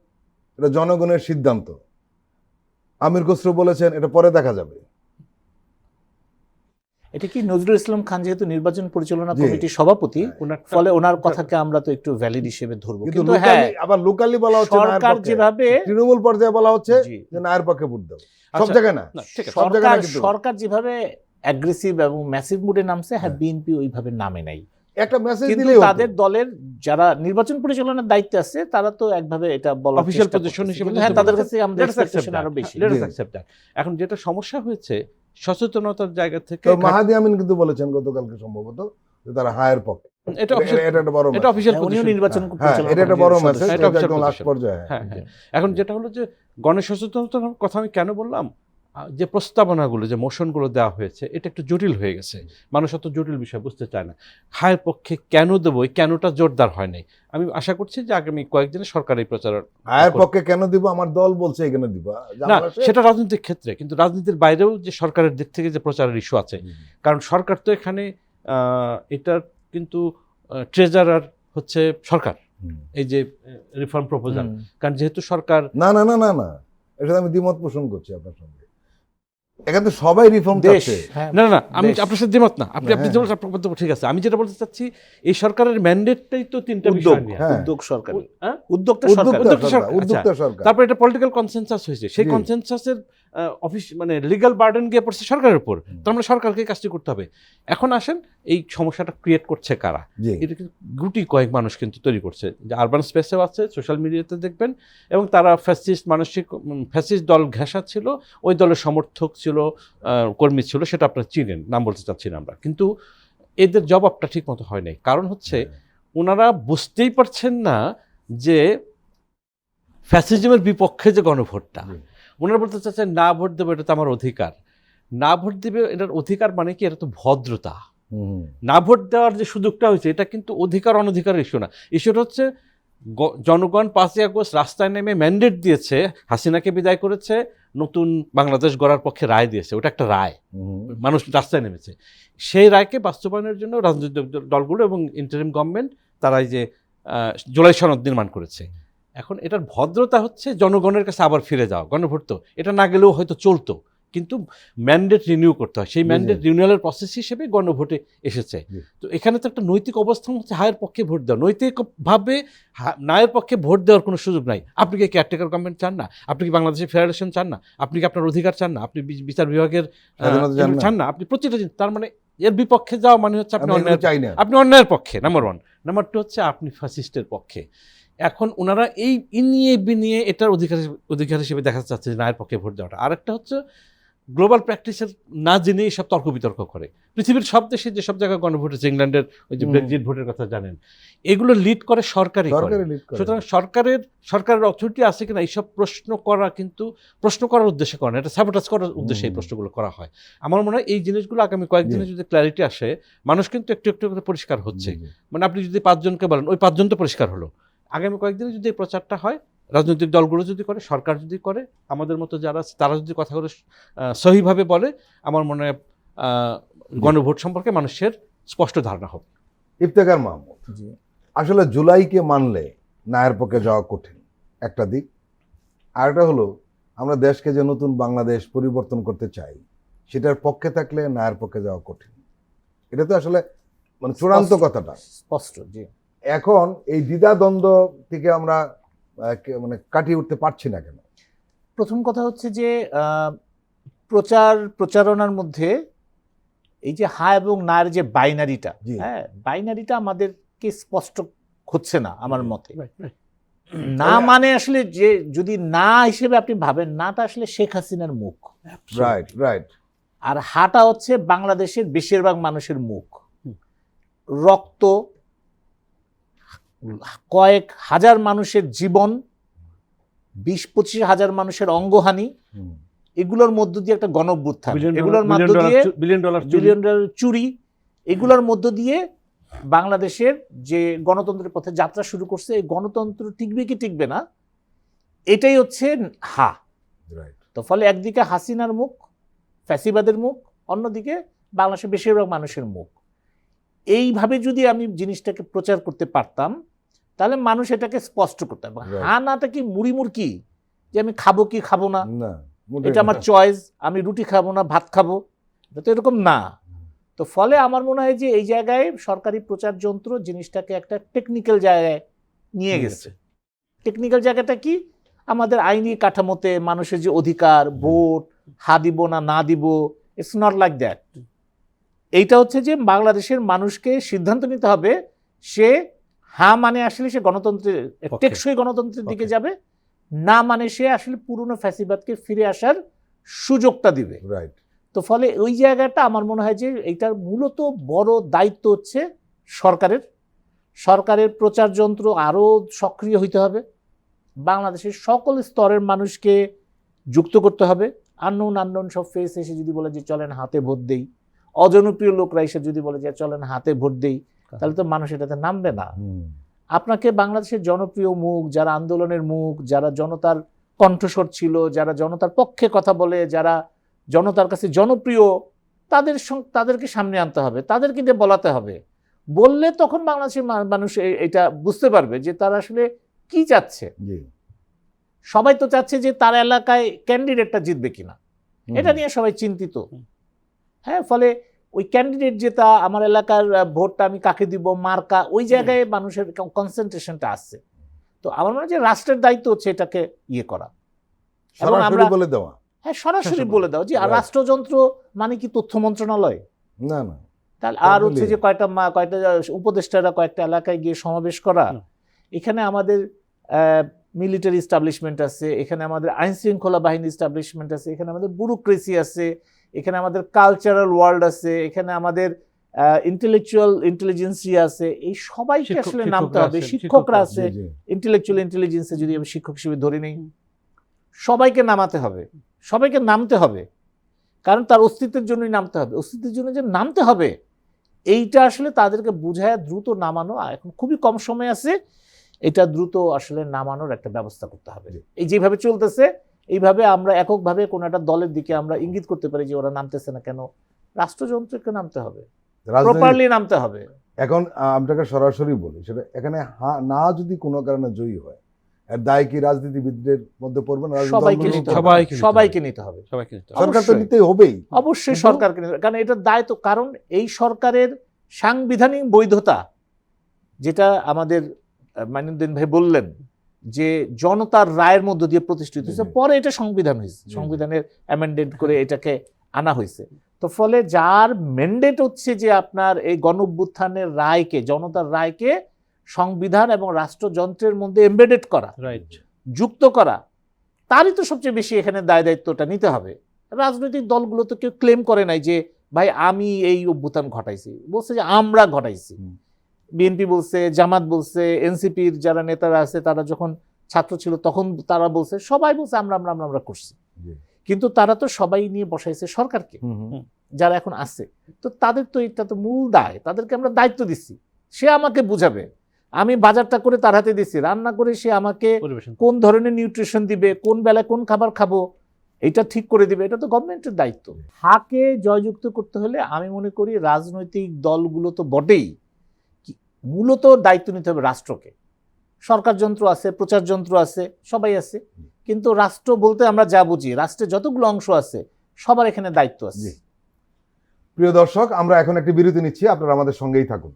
এটা জনগণের সিদ্ধান্ত। আমির খসরু বলেছেন এটা পরে দেখা যাবে। এটা কি নজরুল ইসলাম খান যেহেতু নির্বাচন পরিচালনা জি। কমিটির সভাপতি, ওনারটা- ফলে ওনার কথাকে আমরা তো একটু ভ্যালিড হিসেবে ধরবো। কিন্তু কিন্তু হ্যাঁ, আবার লোকালি বলা হচ্ছে নায়ের সরকার পক্ষে। যেভাবে তৃণমূল পর্যায়ে বলা হচ্ছে জি, যে নায়ের পক্ষে ভোট দাও, সব আচ্ছা, জায়গায় না। না, ঠিক আছে। সব জায়গায় না কিন্তু। সরকার যেভাবে অ্যাগ্রেসিভ এবং ম্যাসিভ মুডে নামছে, হ্যাঁ, হ্যাঁ। বিএনপি ওইভাবে নামে নাই। একটা মেসেজ কিন্তু দিলেই হতো। তাদের দলের যারা নির্বাচন পরিচালনার দায়িত্বে আছে তারা তো একভাবে এটা বলার Official চেষ্টা position করতেছে। হিসেবে কিন্তু হ্যাঁ, যদি তাদের বলেন, কাছে আমাদের Let us accept expectation that. আরো বেশি। Let us G. accept that. এখন যেটা সমস্যা হয়েছে সচেতনতার জায়গা থেকে, তো মাহাদি আমিন কিন্তু বলেছেন গতকালকে সম্ভবত যে তারা হায়ের পক্ষে। এটা official- এটা একটা বড় এটা message। অফিসিয়াল হ্যাঁ, উনিও পজিশন। নির্বাচন হ্যাঁ, পরিচালনা এটা একটা কমিটির বড় সদস্য। মেসেজ, এটা official একদম লাস্ট position। পর্যায়ে। হ্যাঁ, হ্যাঁ। এখন যেটা হলো যে গণসচেতনতার কথা আমি কেন বললাম, যে প্রস্তাবনাগুলো, যে মোশনগুলো দেওয়া হয়েছে, এটা একটু জটিল হয়ে গেছে। মানুষ অত জটিল বিষয় বুঝতে চায় না। হায়ের পক্ষে কেন দেবো, এই কেনটা জোরদার হয় নাই। আমি আশা করছি যে আগামী কয়েকদিনে সরকার এই প্রচার হায়ের পক্ষে কেন দিব, আমার দল বলছে এখানে দিবা। না, সেটা রাজনৈতিক ক্ষেত্রে, কিন্তু রাজনীতির বাইরেও যে সরকারের দিক থেকে যে প্রচারের ইস্যু আছে, কারণ সরকার তো এখানে এটার কিন্তু ট্রেজারার হচ্ছে সরকার, এই যে রিফর্ম প্রপোজাল। হুম। কারণ যেহেতু সরকার, না না না না না, এটা আমি দ্বিমত পোষণ করছি আপনার সঙ্গে। এখানে তো সবাই রিফর্ম দেশ চাচ্ছে। হ্যাঁ, না না না, আমি দেশ। আপনার সাথে দ্বিমত না, আপনি আপনি হ্যাঁ। যেমন আপনার বক্তব্য ঠিক আছে, আমি যেটা বলতে চাচ্ছি এই সরকারের ম্যান্ডেটটাই তো তিনটা উদ্যোগ বিষয় নিয়ে। হ্যাঁ। উদ্যোগ সরকার, হ্যাঁ? উদ্যোগটা উদ্যোক্তা সরকার। উদ্যোক্তা সরকার, সরকার, উদ্যোক্তা সরকার। তারপর এটা পলিটিক্যাল কনসেনসাস হয়েছে, সেই জি। কনসেনসাসের অফিস মানে লিগ্যাল বার্ডেন গিয়ে পড়ছে সরকারের উপর, তার মানে সরকারকে কাজটি করতে হবে। এখন আসেন এই সমস্যাটা ক্রিয়েট করছে কারা? জি এটা কিন্তু গুটি কয়েক মানুষ কিন্তু তৈরি করছে, যে আরবান স্পেসেও আছে, সোশ্যাল মিডিয়াতে দেখবেন, এবং তারা ফ্যাসিস্ট মানসিক ফ্যাসিস্ট দল ঘেঁষা ছিল, ওই দলের সমর্থক ছিল, কর্মী ছিল, সেটা আপনারা চিনেন, নাম বলতে চাচ্ছি না আমরা, কিন্তু এদের জবাবটা ঠিক মতো হয় নাই। কারণ হচ্ছে ওনারা বুঝতেই পারছেন না যে ফ্যাসিজমের বিপক্ষে যে গণভোটটা, জি। ওনারা বলতে চাচ্ছেন না ভোট দেবে এটা তো আমার অধিকার, না ভোট দেবে এটার অধিকার মানে কি, এটা তো ভদ্রতা। হুম, না ভোট দেওয়ার যে সুযোগটা হয়েছে এটা কিন্তু অধিকার অনধিকারের ইস্যু না, ইস্যুটা হচ্ছে জনগণ 5ই আগস্ট রাস্তায় নেমে ম্যান্ডেট দিয়েছে, হাসিনাকে বিদায় করেছে, নতুন বাংলাদেশ গড়ার পক্ষে রায় দিয়েছে, ওটা একটা রায়, হুম, মানুষ রাস্তায় নেমেছে। সেই রায়কে বাস্তবায়নের জন্য রাজনৈতিক দলগুলো এবং ইন্টারিম গভর্নমেন্ট তারা এই যে জুলাই সনদ নির্মাণ করেছে। এখন এটার ভদ্রতা হচ্ছে জনগণের কাছে আবার ফিরে যাওয়া, গণভোট তো এটা না গেলেও হয়তো চলতো, কিন্তু ম্যান্ডেট রিনিউ করতে হয়, সেই জি, ম্যান্ডেট রিনিউয়ালের প্রসেস হিসেবে গণভোটে এসেছে। জি। তো এখানে তো একটা নৈতিক অবস্থান হচ্ছে হায়ের পক্ষে ভোট দেওয়া, নৈতিকভাবে নায়ের পক্ষে ভোট দেওয়ার কোনো সুযোগ নাই। আপনি কি কেয়ারটেকার গভর্নমেন্ট চান না? আপনি কি বাংলাদেশের ফেডারেশন চান না? আপনি কি আপনার অধিকার চান না? আপনি বিচার বিভাগের স্বাধীনতা চান না? চান না? আপনি প্রতিটা জিনিস, তার মানে এর বিপক্ষে যাওয়া মানে হচ্ছে আপনি আমি অন্যায়, এগুলো চাই না। আপনি অন্যায়ের পক্ষে, নাম্বার 1। নাম্বার 2 হচ্ছে আপনি ফ্যাসিস্টের পক্ষে। এখন ওনারা এই নিয়ে বিনিয়ে এটার অধিকার হিসেবে দেখা যাচ্ছে যে নায়ের পক্ষে ভোট দেওয়াটা। আরেকটা হচ্ছে গ্লোবাল প্র্যাকটিসের না জেনে সব তর্ক বিতর্ক করে। পৃথিবীর সব দেশে যেসব জায়গায় গণভোট হচ্ছে, ইংল্যান্ডের ওই যে ব্রেক্সিট ভোটের কথা জানেন, এগুলো লিড করে সরকারই করে। সরকারি লিড করে। সুতরাং সরকারের অথরিটি আছে কিনা এইসব প্রশ্ন করা, কিন্তু প্রশ্ন করার উদ্দেশ্যে করে না, এটা স্যাবোটাজ করার উদ্দেশ্যে এই প্রশ্নগুলো করা হয়। আমার মনে হয় এই জিনিসগুলো আগামী কয়েকদিনে যদি ক্ল্যারিটি আসে, মানুষ কিন্তু একটু একটু করে পরিষ্কার হচ্ছে। জি, জি। মানে আপনি যদি 5 জনকে বলেন, ওই 5 জন তো পরিষ্কার হলো। আগামী কয়েকদিনে যদি এই প্রচারটা হয়, রাজনৈতিক দলগুলো যদি করে, সরকার যদি করে, আমাদের মতো যারা আছে তারা যদি কথাগুলো সহিভাবে বলে, আমার মনে হয় গণভোট সম্পর্কে মানুষের স্পষ্ট ধারণা হবে। ইফতেখার মাহমুদ, জি। আসলে জুলাইকে মানলে নায়ের পক্ষে যাওয়া কঠিন একটা দিক, আর একটা হলো আমরা দেশকে যে নতুন বাংলাদেশ পরিবর্তন করতে চাই, সেটার পক্ষে থাকলে নায়ের পক্ষে যাওয়া কঠিন। এটা তো আসলে মানে চূড়ান্ত কথাটা। স্পষ্ট, জি। এখন এই দ্বিধাদ্বন্দ্ব থেকে আমরা মানে কাটিয়ে উঠতে পারছি না কেন? প্রথম কথা হচ্ছে যে প্রচারণার মধ্যে এই যে হা এবং নার যে বাইনারিটা, জি। হ্যাঁ, বাইনারিটা আমাদেরকে স্পষ্ট হচ্ছে না আমার মতে। না তাহলে- মানে আসলে যে যদি না হিসেবে আপনি ভাবেন, নাটা আসলে শেখ হাসিনার মুখ, রাইট রাইট। আর হাটা হচ্ছে বাংলাদেশের বেশিরভাগ মানুষের মুখ। রক্ত, কয়েক হাজার মানুষের জীবন, 20-25 হাজার মানুষের অঙ্গহানি, এগুলোর মধ্য দিয়ে একটা গণঅভ্যুত্থান, এগুলোর মধ্য দিয়ে বিলিয়ন ডলার বিলিয়ন ডলারের চুরি, এগুলোর মধ্য দিয়ে বাংলাদেশের যে গণতন্ত্রের পথে যাত্রা শুরু করছে, এই গণতন্ত্র টিকবে কি টিকবে না, এটাই হচ্ছে হা। রাইট। তো ফলে একদিকে হাসিনার মুখ, ফ্যাসিবাদের মুখ, অন্যদিকে বাংলাদেশের বেশিরভাগ মানুষের মুখ। এইভাবে যদি আমি জিনিসটাকে প্রচার করতে পারতাম, তাহলে মানুষ এটাকে স্পষ্ট করতে পারবে। Right. হা নাটা কি মুড়িমুড় কি, যে আমি খাবো কি খাবো না, না, মোটেই এটা আমার না। চয়েস, আমি রুটি খাবো না ভাত খাবো, এটা তো এরকম না। তো ফলে আমার মনে হয় যে এই জায়গায় সরকারি প্রচার যন্ত্র জিনিসটাকে একটা টেকনিক্যাল জায়গায় নিয়ে গেছে। টেকনিক্যাল জায়গাটা কি, আমাদের আইনি কাঠামোতে মানুষের যে অধিকার, ভোট, হা দিব না না দিব, ইটস নট লাইক দ্যাট। এইটা হচ্ছে যে বাংলাদেশের মানুষকে সিদ্ধান্ত নিতে হবে, সে হা মানে আসলে সে গণতন্ত্রের, পক্ষে। টেকসই গণতন্ত্রের দিকে পক্ষে। যাবে, না মানে সে আসলে পুরনো ফ্যাসিবাদকে ফিরে আসার সুযোগটা দিবে। রাইট। তো ফলে ওই জায়গাটা আমার মনে হয় যে এইটার মূলত বড় দায়িত্ব হচ্ছে সরকারের। সরকারের প্রচার যন্ত্র আরও সক্রিয় হইতে হবে, বাংলাদেশের সকল স্তরের মানুষকে যুক্ত করতে হবে। আননোন সব ফেস এসে যদি বলে যে চলেন হাতে ভোট দেই, অজনপ্রিয় লোকরা এসে যদি বলে যে চলেন হাতে ভোট দেই, তাহলে তো মানুষ এটাতে নামবে না। আপনাকে বাংলাদেশের জনপ্রিয় মুখ, যারা আন্দোলনের মুখ, যারা জনতার কণ্ঠস্বর ছিল, যারা জনতার পক্ষে কথা বলে, যারা জনতার কাছে জনপ্রিয়, তাদেরকে সামনে আনতে হবে, তাদেরকে দিয়ে বলাতে হবে। বললে তখন বাংলাদেশের মানুষ এটা বুঝতে পারবে যে তারা আসলে কি চাচ্ছে। জি। সবাই তো চাচ্ছে যে তার এলাকায় ক্যান্ডিডেটটা জিতবে কিনা, এটা নিয়ে সবাই চিন্তিত। হ্যাঁ, ফলে ওই ক্যান্ডিডেট যেটা আমার এলাকার ভোটটা আমি কাকে দিব, মার্কা, ওই জায়গায় মানুষের কনসেন্ট্রেশনটা আসছে। তো আমার মনে হয় যে রাষ্ট্রের দায়িত্ব হচ্ছে এটাকে ইয়ে করা, এবং সরাসরি আমরা বলে দেওয়া। হ্যাঁ সরাসরি বলে দাও যে আর Right. রাষ্ট্রযন্ত্র মানে কি তথ্য মন্ত্রণালয়? না না, তাহলে আর হচ্ছে যে কয়টা উপদেষ্টারা কয়েকটা এলাকায় গিয়ে সমাবেশ করা। এখানে আমাদের মিলিটারি এস্টাবলিশমেন্ট আছে, এখানে আমাদের আইন শৃঙ্খলা বাহিনী এস্টাবলিশমেন্ট আছে, এখানে আমাদের ব্যুরোক্রেসি আছে, এখানে আমাদের কালচারাল ওয়ার্ল্ড আছে, এখানে আমাদের ইন্টেলেকচুয়াল ইন্টেলিজেন্সি আছে। এই সবাইকে আসলে নামতে হবে। শিক্ষকরা আছে, জি, জি। ইন্টেলেকচুয়াল ইন্টেলিজেন্সে যদি আমি শিক্ষক হিসেবে ধরে নেই, সবাইকে নামাতে হবে, সবাইকে নামতে হবে, কারণ তার অস্তিত্বের জন্যই নামতে হবে। অস্তিত্বের জন্য যে নামতে হবে এইটা আসলে তাদেরকে বুঝায় দ্রুত নামানো, এখন খুবই কম সময় আছে, এটা দ্রুত আসলে নামানোর একটা ব্যবস্থা করতে হবে। এই যেভাবে চলতেছে এইভাবে আমরা এককভাবে কোনো একটা দলের দিকে আমরা ইঙ্গিত করতে পারি যে ওরা নামতেছে না কেন, রাষ্ট্রযন্ত্রকে নামতে হবে, প্রপারলি নামতে হবে। এখন আপনাকে সরাসরি বলি, সেটা এখানে না যদি কোনো কারণে জয়ী হয়, এর দায় কি রাজনীতিবিদদের মধ্যে পড়বে না? সবাইকে নিতে হবে। সরকার তো নিতেই হবেই, অবশ্যই সরকারকে নিতে হবে, কারণ এটা দায়িত্ব। কারণ এই সরকারের সাংবিধানিক বৈধতা, যেটা আমাদের মাইনুদ্দিন ভাই বললেন যে জনতার রায়ের মধ্য দিয়ে প্রতিষ্ঠিত হয়েছে, পরে এটা সংবিধান হয়েছে, সংবিধানের অ্যামেন্ডমেন্ট করে এটাকে আনা হয়েছে। তো ফলে যার ম্যান্ডেট হচ্ছে যে আপনার এই গণঅভ্যুত্থানের রায়কে, জনতার রায়কে সংবিধান এবং রাষ্ট্রযন্ত্রের মধ্যে এমবেডেড করা, যুক্ত করা, তারই তো সবচেয়ে বেশি এখানে দায় দায়িত্বটা নিতে হবে। রাজনৈতিক দলগুলো তো কেউ ক্লেম করে নাই যে ভাই আমি এই অভ্যুত্থান ঘটাইছি, বলছে যে আমরা ঘটাইছি। বিএনপি বলছে, জামাত বলছে, এনসিপির যারা নেতারা আছে তারা যখন ছাত্র ছিল তখন তারা বলছে, সবাই বলছে আমরা আমরা আমরা আমরা করছি। কিন্তু তারা তো সবাই নিয়ে বসাইছে সরকারকে, যারা এখন আছে। তো তাদের তো এটা তো মূল দায়, তাদেরকে আমরা দায়িত্ব দিচ্ছি, সে আমাকে বুঝাবে। আমি বাজারটা করে তার হাতে দিচ্ছি, রান্না করে সে আমাকে কোন ধরনের নিউট্রিশন দিবে, কোন বেলায় কোন খাবার খাবো এটা ঠিক করে দিবে। এটা তো গভর্নমেন্টের দায়িত্ব। হাকে জয়যুক্ত করতে হলে আমি মনে করি রাজনৈতিক দলগুলো তো বটেই, মূলত দায়িত্ব নিতে হবে রাষ্ট্রকে। সরকার যন্ত্র আছে, প্রচার যন্ত্র আছে, সবাই আছে, কিন্তু রাষ্ট্র বলতে আমরা যা বুঝি, রাষ্ট্রের যতগুলো অংশ আছে সবার এখানে দায়িত্ব আছে। প্রিয় দর্শক, আমরা এখন একটি বিরতি নিচ্ছি, আপনারা আমাদের সঙ্গেই থাকুন।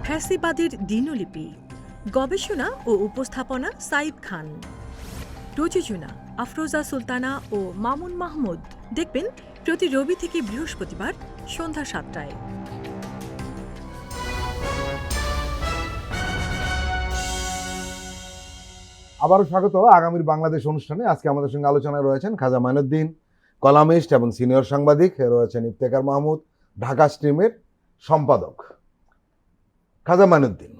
ফ্যাসিবাদের দিনলিপি, গবেষণা ও উপস্থাপনা সাইদ খান, প্রযোজনা আফরোজা সুলতানা ও মামুন মাহমুদ। দেখবেন প্রতি রবি থেকে বৃহস্পতিবার সন্ধ্যা ৭টায়। আবারও স্বাগত আগামীর বাংলাদেশ অনুষ্ঠানে। আজকে আমাদের সঙ্গে আলোচনায় রয়েছেন খাজা মাইনুদ্দিন, কলামিস্ট এবং সিনিয়র সাংবাদিক, রয়েছেন ইফতেখার মাহমুদ, ঢাকা স্ট্রিমের সম্পাদক। খাজা মাইনুদ্দিন,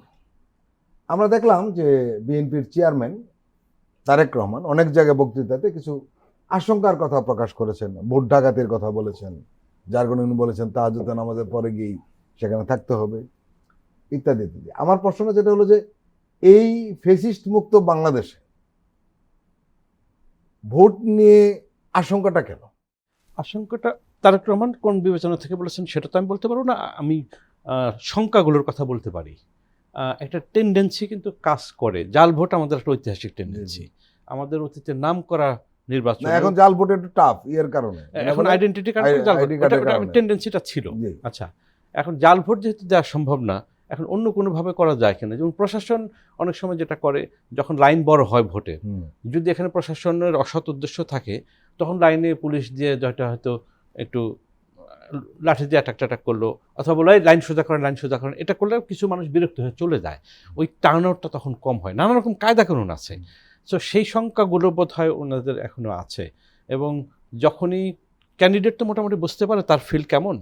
আমরা দেখলাম যে বিএনপির চেয়ারম্যান তারেক রহমান অনেক জায়গায় বক্তৃতাতে কিছু আশঙ্কার কথা প্রকাশ করেছেন, ভোট ডাকাতির কথা বলেছেন, যার কারণে উনি বলেছেন তাহাজ্জুদ নামাজের পরে গিয়েই সেখানে থাকতে হবে, ইত্যাদি ইত্যাদি। আমার প্রশ্ন যেটা হলো যে এই ফেসিস্ট মুক্ত বাংলাদেশে ভোট নিয়ে আশঙ্কাটা কেন? আশঙ্কাটা তারেক রহমান কোন বিবেচনা থেকে বলেছেন সেটা তো আমি বলতে পারবো না, আমি সংখ্যাগুলোর কথা বলতে পারি। একটা টেন্ডেন্সি কিন্তু কাজ করে, জাল ভোট আমাদের একটা ঐতিহাসিক টেন্ডেন্সি, আমাদের অতীতে নাম করা নির্বাচন। এখন জাল ভোট একটু টাফ এর কারণে, এখন আইডেন্টিটি কার্ড জাল ভোট টেন্ডেন্সিটা ছিল। আচ্ছা, এখন জাল ভোট যেহেতু দেওয়া সম্ভব না, এখন অন্য কোনোভাবে করা যায় কিনা। যেমন প্রশাসন অনেক সময় যেটা করে, যখন লাইন বড় হয় ভোটে, যদি এখানে প্রশাসনের অসৎ উদ্দেশ্য থাকে, তখন লাইনে পুলিশ দিয়ে যেটা হয়তো একটু লাঠি দিয়ে অ্যাটাক করলো, অথবা বলো লাইন সোজা করেন, লাইন সোজা করেন, এটা করলে কিছু মানুষ বিরক্ত হয়ে চলে যায়, ওই টার্ন আউটটা তখন কম হয়। নানা রকম কায়দা কানুন আছে, সো সেই সংখ্যাগুলো বোধ হয় ওনাদের এখনও আছে। এবং যখনই ক্যান্ডিডেট তো মোটামুটি বুঝতে পারে তার ফিল কেমন,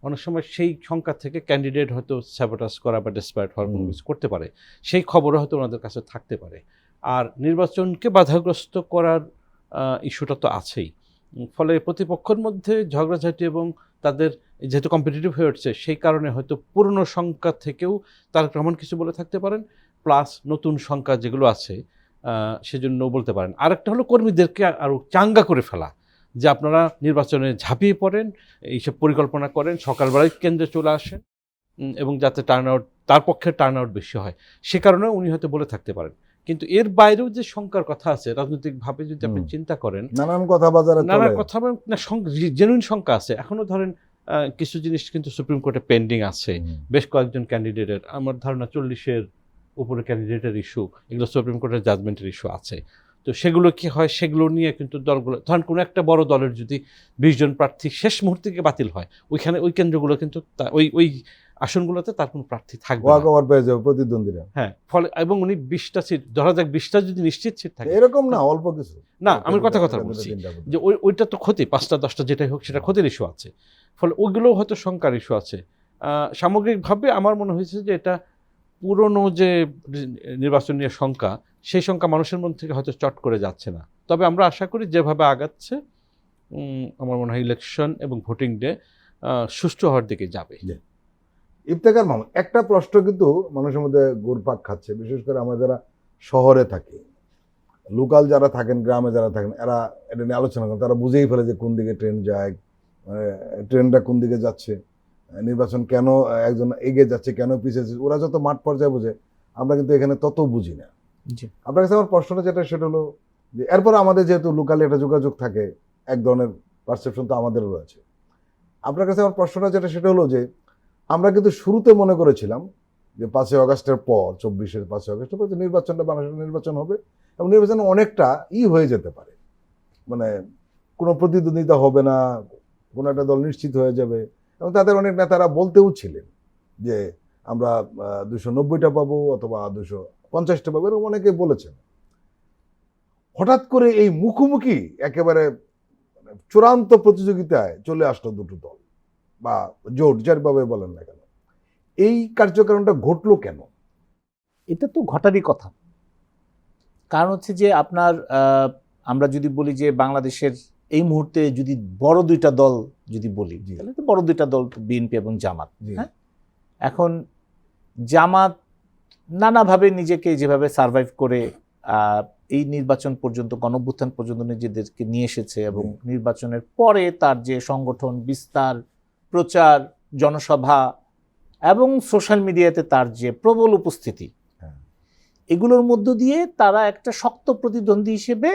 অনেক সময় সেই সংখ্যা থেকে ক্যান্ডিডেট হয়তো স্যাবোটাজ করা বা ডেসপায়ার্ড হওয়ার কোনো কিছু করতে পারে, সেই খবরও হয়তো ওনাদের কাছে থাকতে পারে। আর নির্বাচনকে বাধাগ্রস্ত করার ইস্যুটা তো আছেই। ফলে প্রতিপক্ষের মধ্যে ঝগড়াঝাটি এবং তাদের যেহেতু কম্পিটিটিভ হয়ে উঠছে সেই কারণে হয়তো পুরনো সংখ্যা থেকেও তারেক রহমান কিছু বলে থাকতে পারেন, প্লাস নতুন সংখ্যা যেগুলো আছে সেজন্য বলতে পারেন। আরেকটা হলো কর্মীদেরকে আরও চাঙ্গা করে ফেলা, যে আপনারা নির্বাচনে ঝাঁপিয়ে পড়েন, এইসব পরিকল্পনা করেন, সকালবেলায় কেন্দ্রে চলে আসেন এবং যাতে তার পক্ষে টার্ন আউট বেশি হয়, সে কারণে উনি হয়তো বলে থাকতে পারেন। কিন্তু এর বাইরেও যে সংখ্যার কথা আছে রাজনৈতিকভাবে যদি আপনি চিন্তা করেন, নানান কথা বাজারে নানা চলে। কথা না, জেনুইন সংখ্যা আছে। এখনো ধরেন কিছু জিনিস কিন্তু সুপ্রিম কোর্টে পেন্ডিং আছে, বেশ কয়েকজন ক্যান্ডিডেটের, আমার ধারণা 40-এর উপরে ক্যান্ডিডেটের ইস্যু, এগুলো সুপ্রিম কোর্টের জাজমেন্টের ইস্যু আছে। তো সেগুলো কি হয়, সেগুলো নিয়ে কিন্তু দলগুলো, ধরেন কোনো একটা বড় দলের যদি 20 জন প্রার্থী শেষ মুহূর্তে গিয়ে বাতিল হয়, ওইখানে ওই কেন্দ্রগুলো কিন্তু ওই আসনগুলোতে তার কোনো প্রার্থী থাকবে না। ওয়াকওভার পেয়ে যাবে প্রতিদ্বন্দ্বীরা। হ্যাঁ, ফলে এবং উনি 20টা সিট, ধরা যাক 20টা যদি নিশ্চিত সিট থাকে, এরকম না, অল্প কিছু। না আমি কথা বলছি যে ওইটা তো ক্ষতি, 5টা-10টা যেটাই হোক সেটা ক্ষতির ইস্যু আছে, ফলে ওইগুলোও হয়তো সংখ্যার ইস্যু আছে। সামগ্রিকভাবে আমার মনে হয়েছে যে এটা পুরনো যে নির্বাচনীয় সংখ্যা, সেই সংখ্যা মানুষের মন থেকে হয়তো চট করে যাচ্ছে না। তবে আমরা আশা করি যেভাবে আগাচ্ছে, আমার মনে হয় ইলেকশন এবং ভোটিং ডে সুষ্ঠু হওয়ার দিকে যাবে। ইফতেখার মাহমুদ, একটা প্রশ্ন কিন্তু মানুষের মধ্যে ঘুরপাক খাচ্ছে, বিশেষ করে আমরা যারা শহরে থাকি, লোকাল যারা থাকেন, গ্রামে যারা থাকেন, এরা এটা নিয়ে আলোচনা করেন, তারা বুঝেই ফেলে যে কোন দিকে ট্রেন যায়, ট্রেনটা কোন দিকে যাচ্ছে, নির্বাচন কেন একজন এগিয়ে যাচ্ছে, কেন পিছিয়ে যাচ্ছে, ওরা যত মাঠ পর্যায়ে বোঝে, আমরা কিন্তু এখানে তত বুঝি না। আপনার কাছে আমার প্রশ্নটা যেটা, সেটা হলো যে এরপর আমাদের যেহেতু লোকালি একটা যোগাযোগ থাকে, এক ধরনের পারসেপশন তো আমাদেরও রয়েছে। আপনার কাছে আমার প্রশ্নটা যেটা, সেটা হলো যে আমরা কিন্তু শুরুতে মনে করেছিলাম যে 5ই আগস্টের পর, 24-এর 5ই আগস্টের পর যে নির্বাচনটা, বাংলাদেশের নির্বাচন হবে এবং নির্বাচন অনেকটা হয়ে যেতে পারে, মানে কোনো প্রতিদ্বন্দ্বিতা হবে না, কোনো একটা দল নিশ্চিত হয়ে যাবে, এবং তাদের অনেক নেতারা বলতেও ছিলেন যে আমরা 290টা পাবো অথবা 250টা পাবো, এরকম অনেকে বলেছেন। হঠাৎ করে এই মুখোমুখি একেবারে চূড়ান্ত প্রতিযোগিতায় চলে আসলো দুটো দল বা জোট, যারভাবে বলেন না কেন, এই কার্যক্রমটা ঘটলো কেন? এটা তো ঘটারই কথা। কারণ হচ্ছে যে আপনার আমরা যদি বলি যে বাংলাদেশের এই মুহূর্তে যদি বড় দুইটা দল যদি বলি, তাহলে তো বড় দুইটা দল বিএনপি এবং জামাত। হ্যাঁ, এখন জামাত নানাভাবে নিজেকে যেভাবে সার্ভাইভ করে এই নির্বাচন পর্যন্ত, গণঅভ্যুত্থান পর্যন্ত নিজেদেরকে নিয়ে এসেছে, এবং নির্বাচনের পরে তার যে সংগঠন বিস্তার, প্রচার, জনসভা এবং সোশ্যাল মিডিয়াতে তার যে প্রবল উপস্থিতি, এগুলোর মধ্য দিয়ে তারা একটা শক্ত প্রতিদ্বন্দ্বী হিসেবে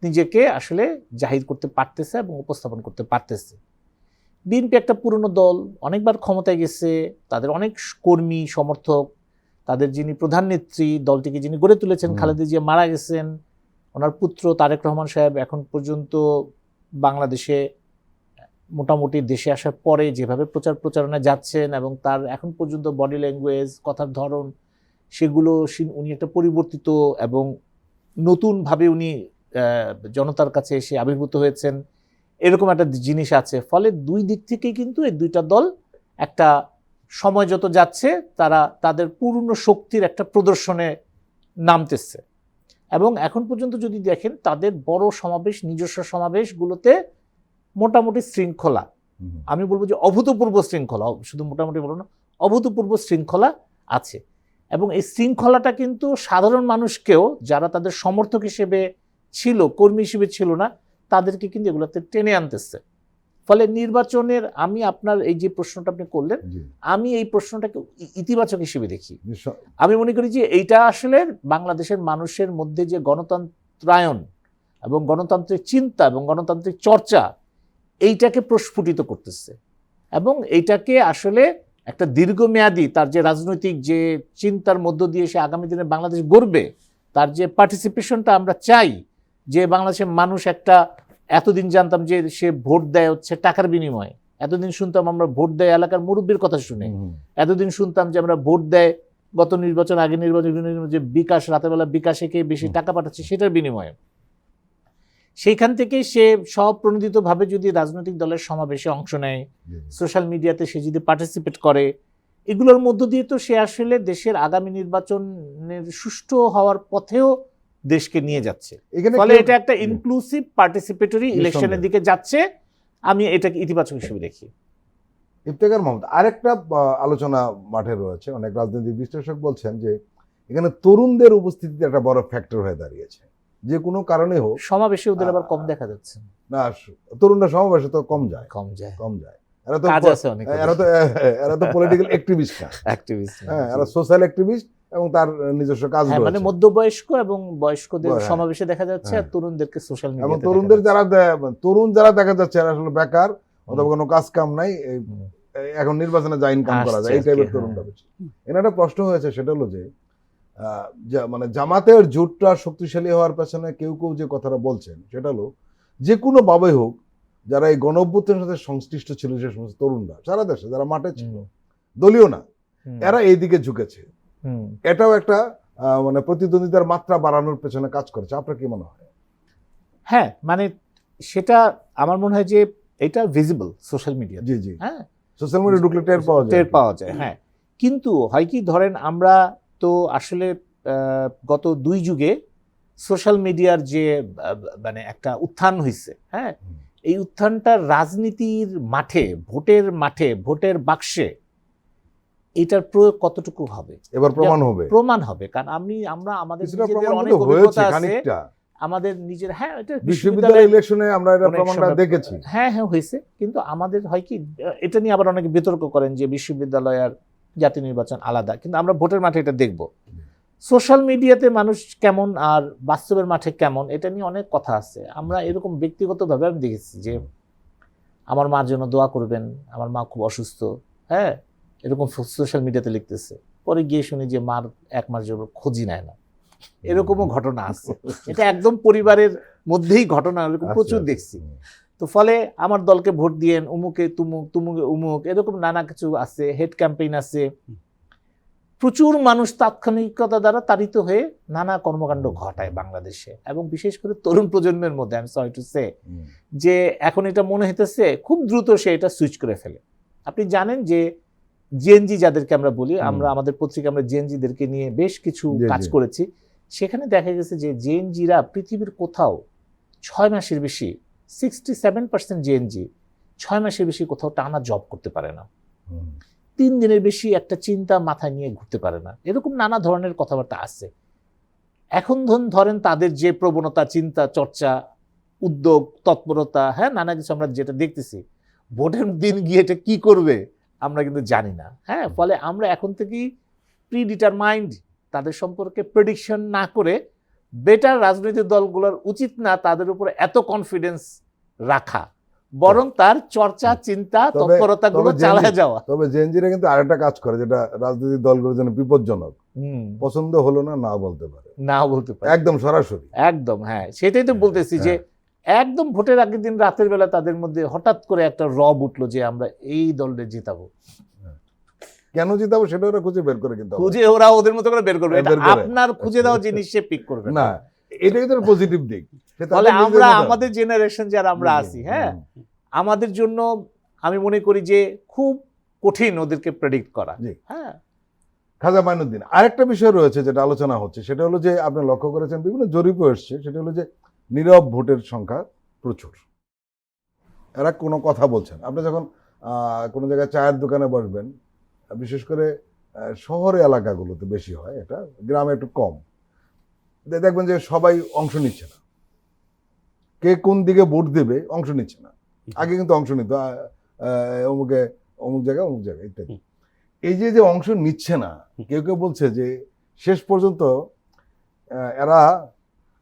নিজেকে আসলে জাহির করতে পারতেছে এবং উপস্থাপন করতে পারতেছে। বিএনপি একটা পুরনো দল, অনেকবার ক্ষমতায় গেছে, তাদের অনেক কর্মী সমর্থক, তাদের যিনি প্রধান নেত্রী, দলটিকে যিনি গড়ে তুলেছেন, খালেদা জিয়া মারা গেছেন, ওনার পুত্র তারেক রহমান সাহেব এখন পর্যন্ত বাংলাদেশে মোটামুটি দেশে আসার পরে যেভাবে প্রচারণা যাচ্ছেন এবং তার এখন পর্যন্ত বডি ল্যাঙ্গুয়েজ, কথার ধরন, সেগুলো উনি একটা পরিবর্তিত এবং নতুনভাবে উনি জনতার কাছে এসে আবির্ভূত হয়েছেন, এরকম একটা জিনিস আছে। ফলে দুই দিক থেকেই কিন্তু এই দুইটা দল একটা সময় যত যাচ্ছে তারা তাদের পূর্ণ শক্তির একটা প্রদর্শনে নামতেছে। এবং এখন পর্যন্ত যদি দেখেন তাদের বড় সমাবেশ, নিজস্ব সমাবেশগুলোতে মোটামুটি শৃঙ্খলা, আমি বলবো যে অভূতপূর্ব শৃঙ্খলা, শুধু মোটামুটি বলবো না, অভূতপূর্ব শৃঙ্খলা আছে। এবং এই শৃঙ্খলাটা কিন্তু সাধারণ মানুষকেও, যারা তাদের সমর্থক হিসেবে ছিল, কর্মী হিসেবে ছিল না, তাদেরকে কিন্তু এগুলোতে টেনে আনতেছে। ফলে নির্বাচনের, আমি আপনার এই যে প্রশ্নটা আপনি করলেন, আমি এই প্রশ্নটাকে ইতিবাচক হিসেবে দেখি। আমি মনে করি যে এইটা আসলে বাংলাদেশের মানুষের মধ্যে যে গণতন্ত্রায়ন এবং গণতান্ত্রিক চিন্তা এবং গণতান্ত্রিক চর্চা, এইটাকে প্রস্ফুটিত করতেছে এবং এইটাকে আসলে একটা দীর্ঘমেয়াদী তার যে রাজনৈতিক যে চিন্তার মধ্য দিয়ে সে আগামী দিনে বাংলাদেশ গড়বে, তার যে পার্টিসিপেশনটা আমরা চাই, যে বাংলাদেশের মানুষ একটা, এতদিন জানতাম যে সে ভোট দেয় হচ্ছে টাকার বিনিময়ে, এতদিন শুনতাম আমরা ভোট দেয় এলাকার মুরব্বীর কথা শুনে, এতদিন শুনতাম যে আমরা ভোট দেয় গত নির্বাচন, আগে নির্বাচন যে বিকাশ, রাতেরবেলা বিকাশে কে বেশি টাকা পাঠাচ্ছে সেটার বিনিময়ে। সেইখান থেকে সে স্বপ্রণোদিতভাবে যদি রাজনৈতিক দলের সমাবেশে অংশ নেয়, সোশ্যাল মিডিয়াতে সে যদি পার্টিসিপেট করে, এগুলোর মধ্য দিয়ে তো সে আসলে দেশের আগামী নির্বাচনের সুষ্ঠু হওয়ার পথেও দেশকে নিয়ে যাচ্ছে। এখানে ফলে কেউ- এটা একটা ইনক্লুসিভ পার্টিসিপেটরি ইলেকশনের দিকে যাচ্ছে, আমি এটাকে ইতিবাচক হিসেবে দেখি। ইফতেখার মাহমুদ, আরেকটা আলোচনা মাঠে রয়েছে, অনেক রাজনৈতিক বিশ্লেষক বলছেন যে এখানে তরুণদের উপস্থিতিতে একটা বড় ফ্যাক্টর হয়ে দাঁড়িয়েছে, যে কোনো কারণে হোক। সমাবেশে ওদের আবার কম দেখা যাচ্ছে, না, তরুণরা সমাবেশে তো কম যায়, কম যায়। এরা তো কাজ আছে অনেক, এরা তো পলিটিক্যাল অ্যাক্টিভিস্ট না, অ্যাক্টিভিস্ট। হ্যাঁ, এরা সোশ্যাল অ্যাক্টিভিস্ট এবং তার নিজস্ব কাজ হ্যাঁ, মানে রয়েছে। মধ্যবয়স্ক এবং বয়স্কদের হ্যাঁ। সমাবেশে দেখা যাচ্ছে, আর হ্যাঁ। তরুণদেরকে সোশ্যাল এবং মিডিয়াতে তরুণদের তরুণ যারা দেখা যাচ্ছে এরা আসলে বেকার, অথবা কোনো কাজ কাম নাই, এখন নির্বাচনে যা ইনকাম করা যায় এই আসছে টাইপের আর কি, তরুণরা হ্যাঁ। বেশি। এখানে একটা প্রশ্ন হয়েছে, সেটা হলো যে মানে জামাতের জোটটা শক্তিশালী হওয়ার পেছনে কেউ কেউ যে কথাটা বলছেন, সেটা হলো যে কোনো ভাবে হোক যারা এই গণ অভ্যুত্থানের সাথে সংশ্লিষ্ট ছিল, সে সমস্ত তরুণরা সারা দেশে যারা মাঠে ছিল, দলীয় না, এরা এই দিকে ঝুঁকেছে। এটাও একটা মানে প্রতিদ্বন্দ্বিতার মাত্রা বাড়ানোর পেছনে কাজ করেছে। আপনার কি মনে হয়? হ্যাঁ, মানে সেটা আমার মনে হয় যে এটা ভিজিবল সোশ্যাল মিডিয়া। জি জি, হ্যাঁ, সোশ্যাল মিডিয়া ঢুকলে টের পাওয়া যায়। হ্যাঁ, কিন্তু হয় কি, ধরেন আমরা তো আসলে গত 2 যুগে সোশ্যাল মিডিয়ার যে মানে একটা উত্থান হয়েছে, হ্যাঁ, এই উত্থানটা রাজনীতির মাঠে, ভোটের বাক্সে এটার প্রয়োগ কতটুকু হবে এবার প্রমাণ হবে। কারণ আমরা আমাদের কিছুটা নিজেদের প্রমাণ অনেক কিন্তু অভিজ্ঞতা হয়েছে আছে, খানিকটা। আমাদের নিজের, হ্যাঁ, এটা বিশ্ববিদ্যালয় ইলেকশনে আমরা এটা প্রমাণটা দেখেছি। হ্যাঁ হয়েছে, কিন্তু আমাদের হয় কি, এটা নিয়ে আবার অনেকে বিতর্ক করেন যে বিশ্ববিদ্যালয় আর জাতীয় নির্বাচন আলাদা, কিন্তু আমরা ভোটের মাঠে এটা দেখব। সোশ্যাল মিডিয়াতে মানুষ কেমন আর বাস্তবের মাঠে কেমন, এটা নিয়ে অনেক কথা আছে। আমরা এরকম ব্যক্তিগতভাবে আমি দেখেছি যে আমার মার জন্য দোয়া করবেন, আমার মা খুব অসুস্থ, হ্যাঁ, এরকম সোশ্যাল মিডিয়াতে লিখতেছে, পরে গিয়ে শুনি যে মার 1 মাস জন্য খোঁজই নেয় না। এরকমও ঘটনা আছে। এটা একদম পরিবারের মধ্যেই ঘটনা, এরকম প্রচুর দেখছি। তো ফলে আমার দলকে ভোট দিয়েন, উমুকে তুমুকে উমুক, এরকম নানা কিছু আছে, হেড ক্যাম্পেইন আছে। প্রচুর মানুষ তাৎক্ষণিকতা দ্বারা তাড়িত হয়ে নানা কর্মকাণ্ড ঘটায় বাংলাদেশে, এবং বিশেষ করে তরুণ প্রজন্মের মধ্যে, আমি সরি টু সে, যে এখন এটা মনে হইতেছে খুব দ্রুত সে এটা সুইচ করে ফেলে। আপনি জানেন যে জেএনজি যাদেরকে আমরা বলি, আমরা আমাদের পত্রিকা আমরা জেএনজিদেরকে নিয়ে বেশ কিছু কাজ করেছি। সেখানে দেখা গেছে যে জেএনজিরা পৃথিবীর কোথাও 6 মাসের বেশি, 67% জেএনজি 6 মাসের বেশি কোথাও টানা জব করতে পারে না, 3 দিনের বেশি একটা চিন্তা মাথায় নিয়ে ঘুরতে পারে না, এরকম নানা ধরনের কথাবার্তা আছে। এখন ধরেন তাদের যে প্রবণতা, চিন্তা, চর্চা, উদ্যোগ, তৎপরতা, হ্যাঁ, নানা কিছু আমরা যেটা দেখতেছি, ভোটের দিন গিয়ে এটা কি করবে আমরা কিন্তু জানি না। হ্যাঁ, ফলে আমরা এখন থেকেই প্রিডিটারমাইন্ড তাদের সম্পর্কে প্রেডিকশন না করে, বেটার রাজনৈতিক দলগুলোর উচিত না তাদের উপরে এত কনফিডেন্স রাখা, বরং তার চর্চা, চিন্তা, তৎপরতাগুলো চালায় যাওয়া। তবে জেএনজিরা কিন্তু আরেকটা কাজ করে, যেটা রাজনৈতিক দলগুলোর জন্য বিপজ্জনক। পছন্দ হলো না বলতে পারে, একদম সরাসরি, একদম। হ্যাঁ, সেটাই তো বলতেছি যে একদম ভোটের আগের দিন রাতের বেলা তাদের মধ্যে হঠাৎ করে একটা রব উঠলো যে আমরা এই দলটা জিতাবো। কেন জিতাবো সেটা ওরা খুঁজে বের করে, কিন্তু ওরা ওদের মতো করে বের করবে। আপনার খুঁজে দেওয়া জিনিস সে পিক করবে না, এটা কিন্তু পজিটিভ দিক। ফলে আমরা আমাদের জেনারেশন যারা আমরা আছি, হ্যাঁ, আমাদের জন্য আমি মনে করি যে খুব কঠিন ওদেরকে প্রেডিক্ট করা। হ্যাঁ, খাজা মাইনুদ্দিন, আরেকটা বিষয় রয়েছে যেটা আলোচনা হচ্ছে, সেটা হলো যে আপনি লক্ষ্য করেছেন, বিভিন্ন জরিপও এসছে, সেটা হলো যে নীরব ভোটের সংখ্যা প্রচুর। এরা কোনো কথা বলছেন। আপনি যখন কোনো জায়গায় চায়ের দোকানে বসবেন, বিশেষ করে শহরে এলাকাগুলোতে বেশি হয়, এটা গ্রামে একটু কম, দেখবেন যে সবাই অংশ নিচ্ছে না, কে কোন দিকে ভোট দেবে অংশ নিচ্ছে না। আগে কিন্তু অংশ নিত, অমুক জায়গায় ইত্যাদি। এই যে অংশ নিচ্ছে না, কেউ কেউ বলছে যে শেষ পর্যন্ত এরা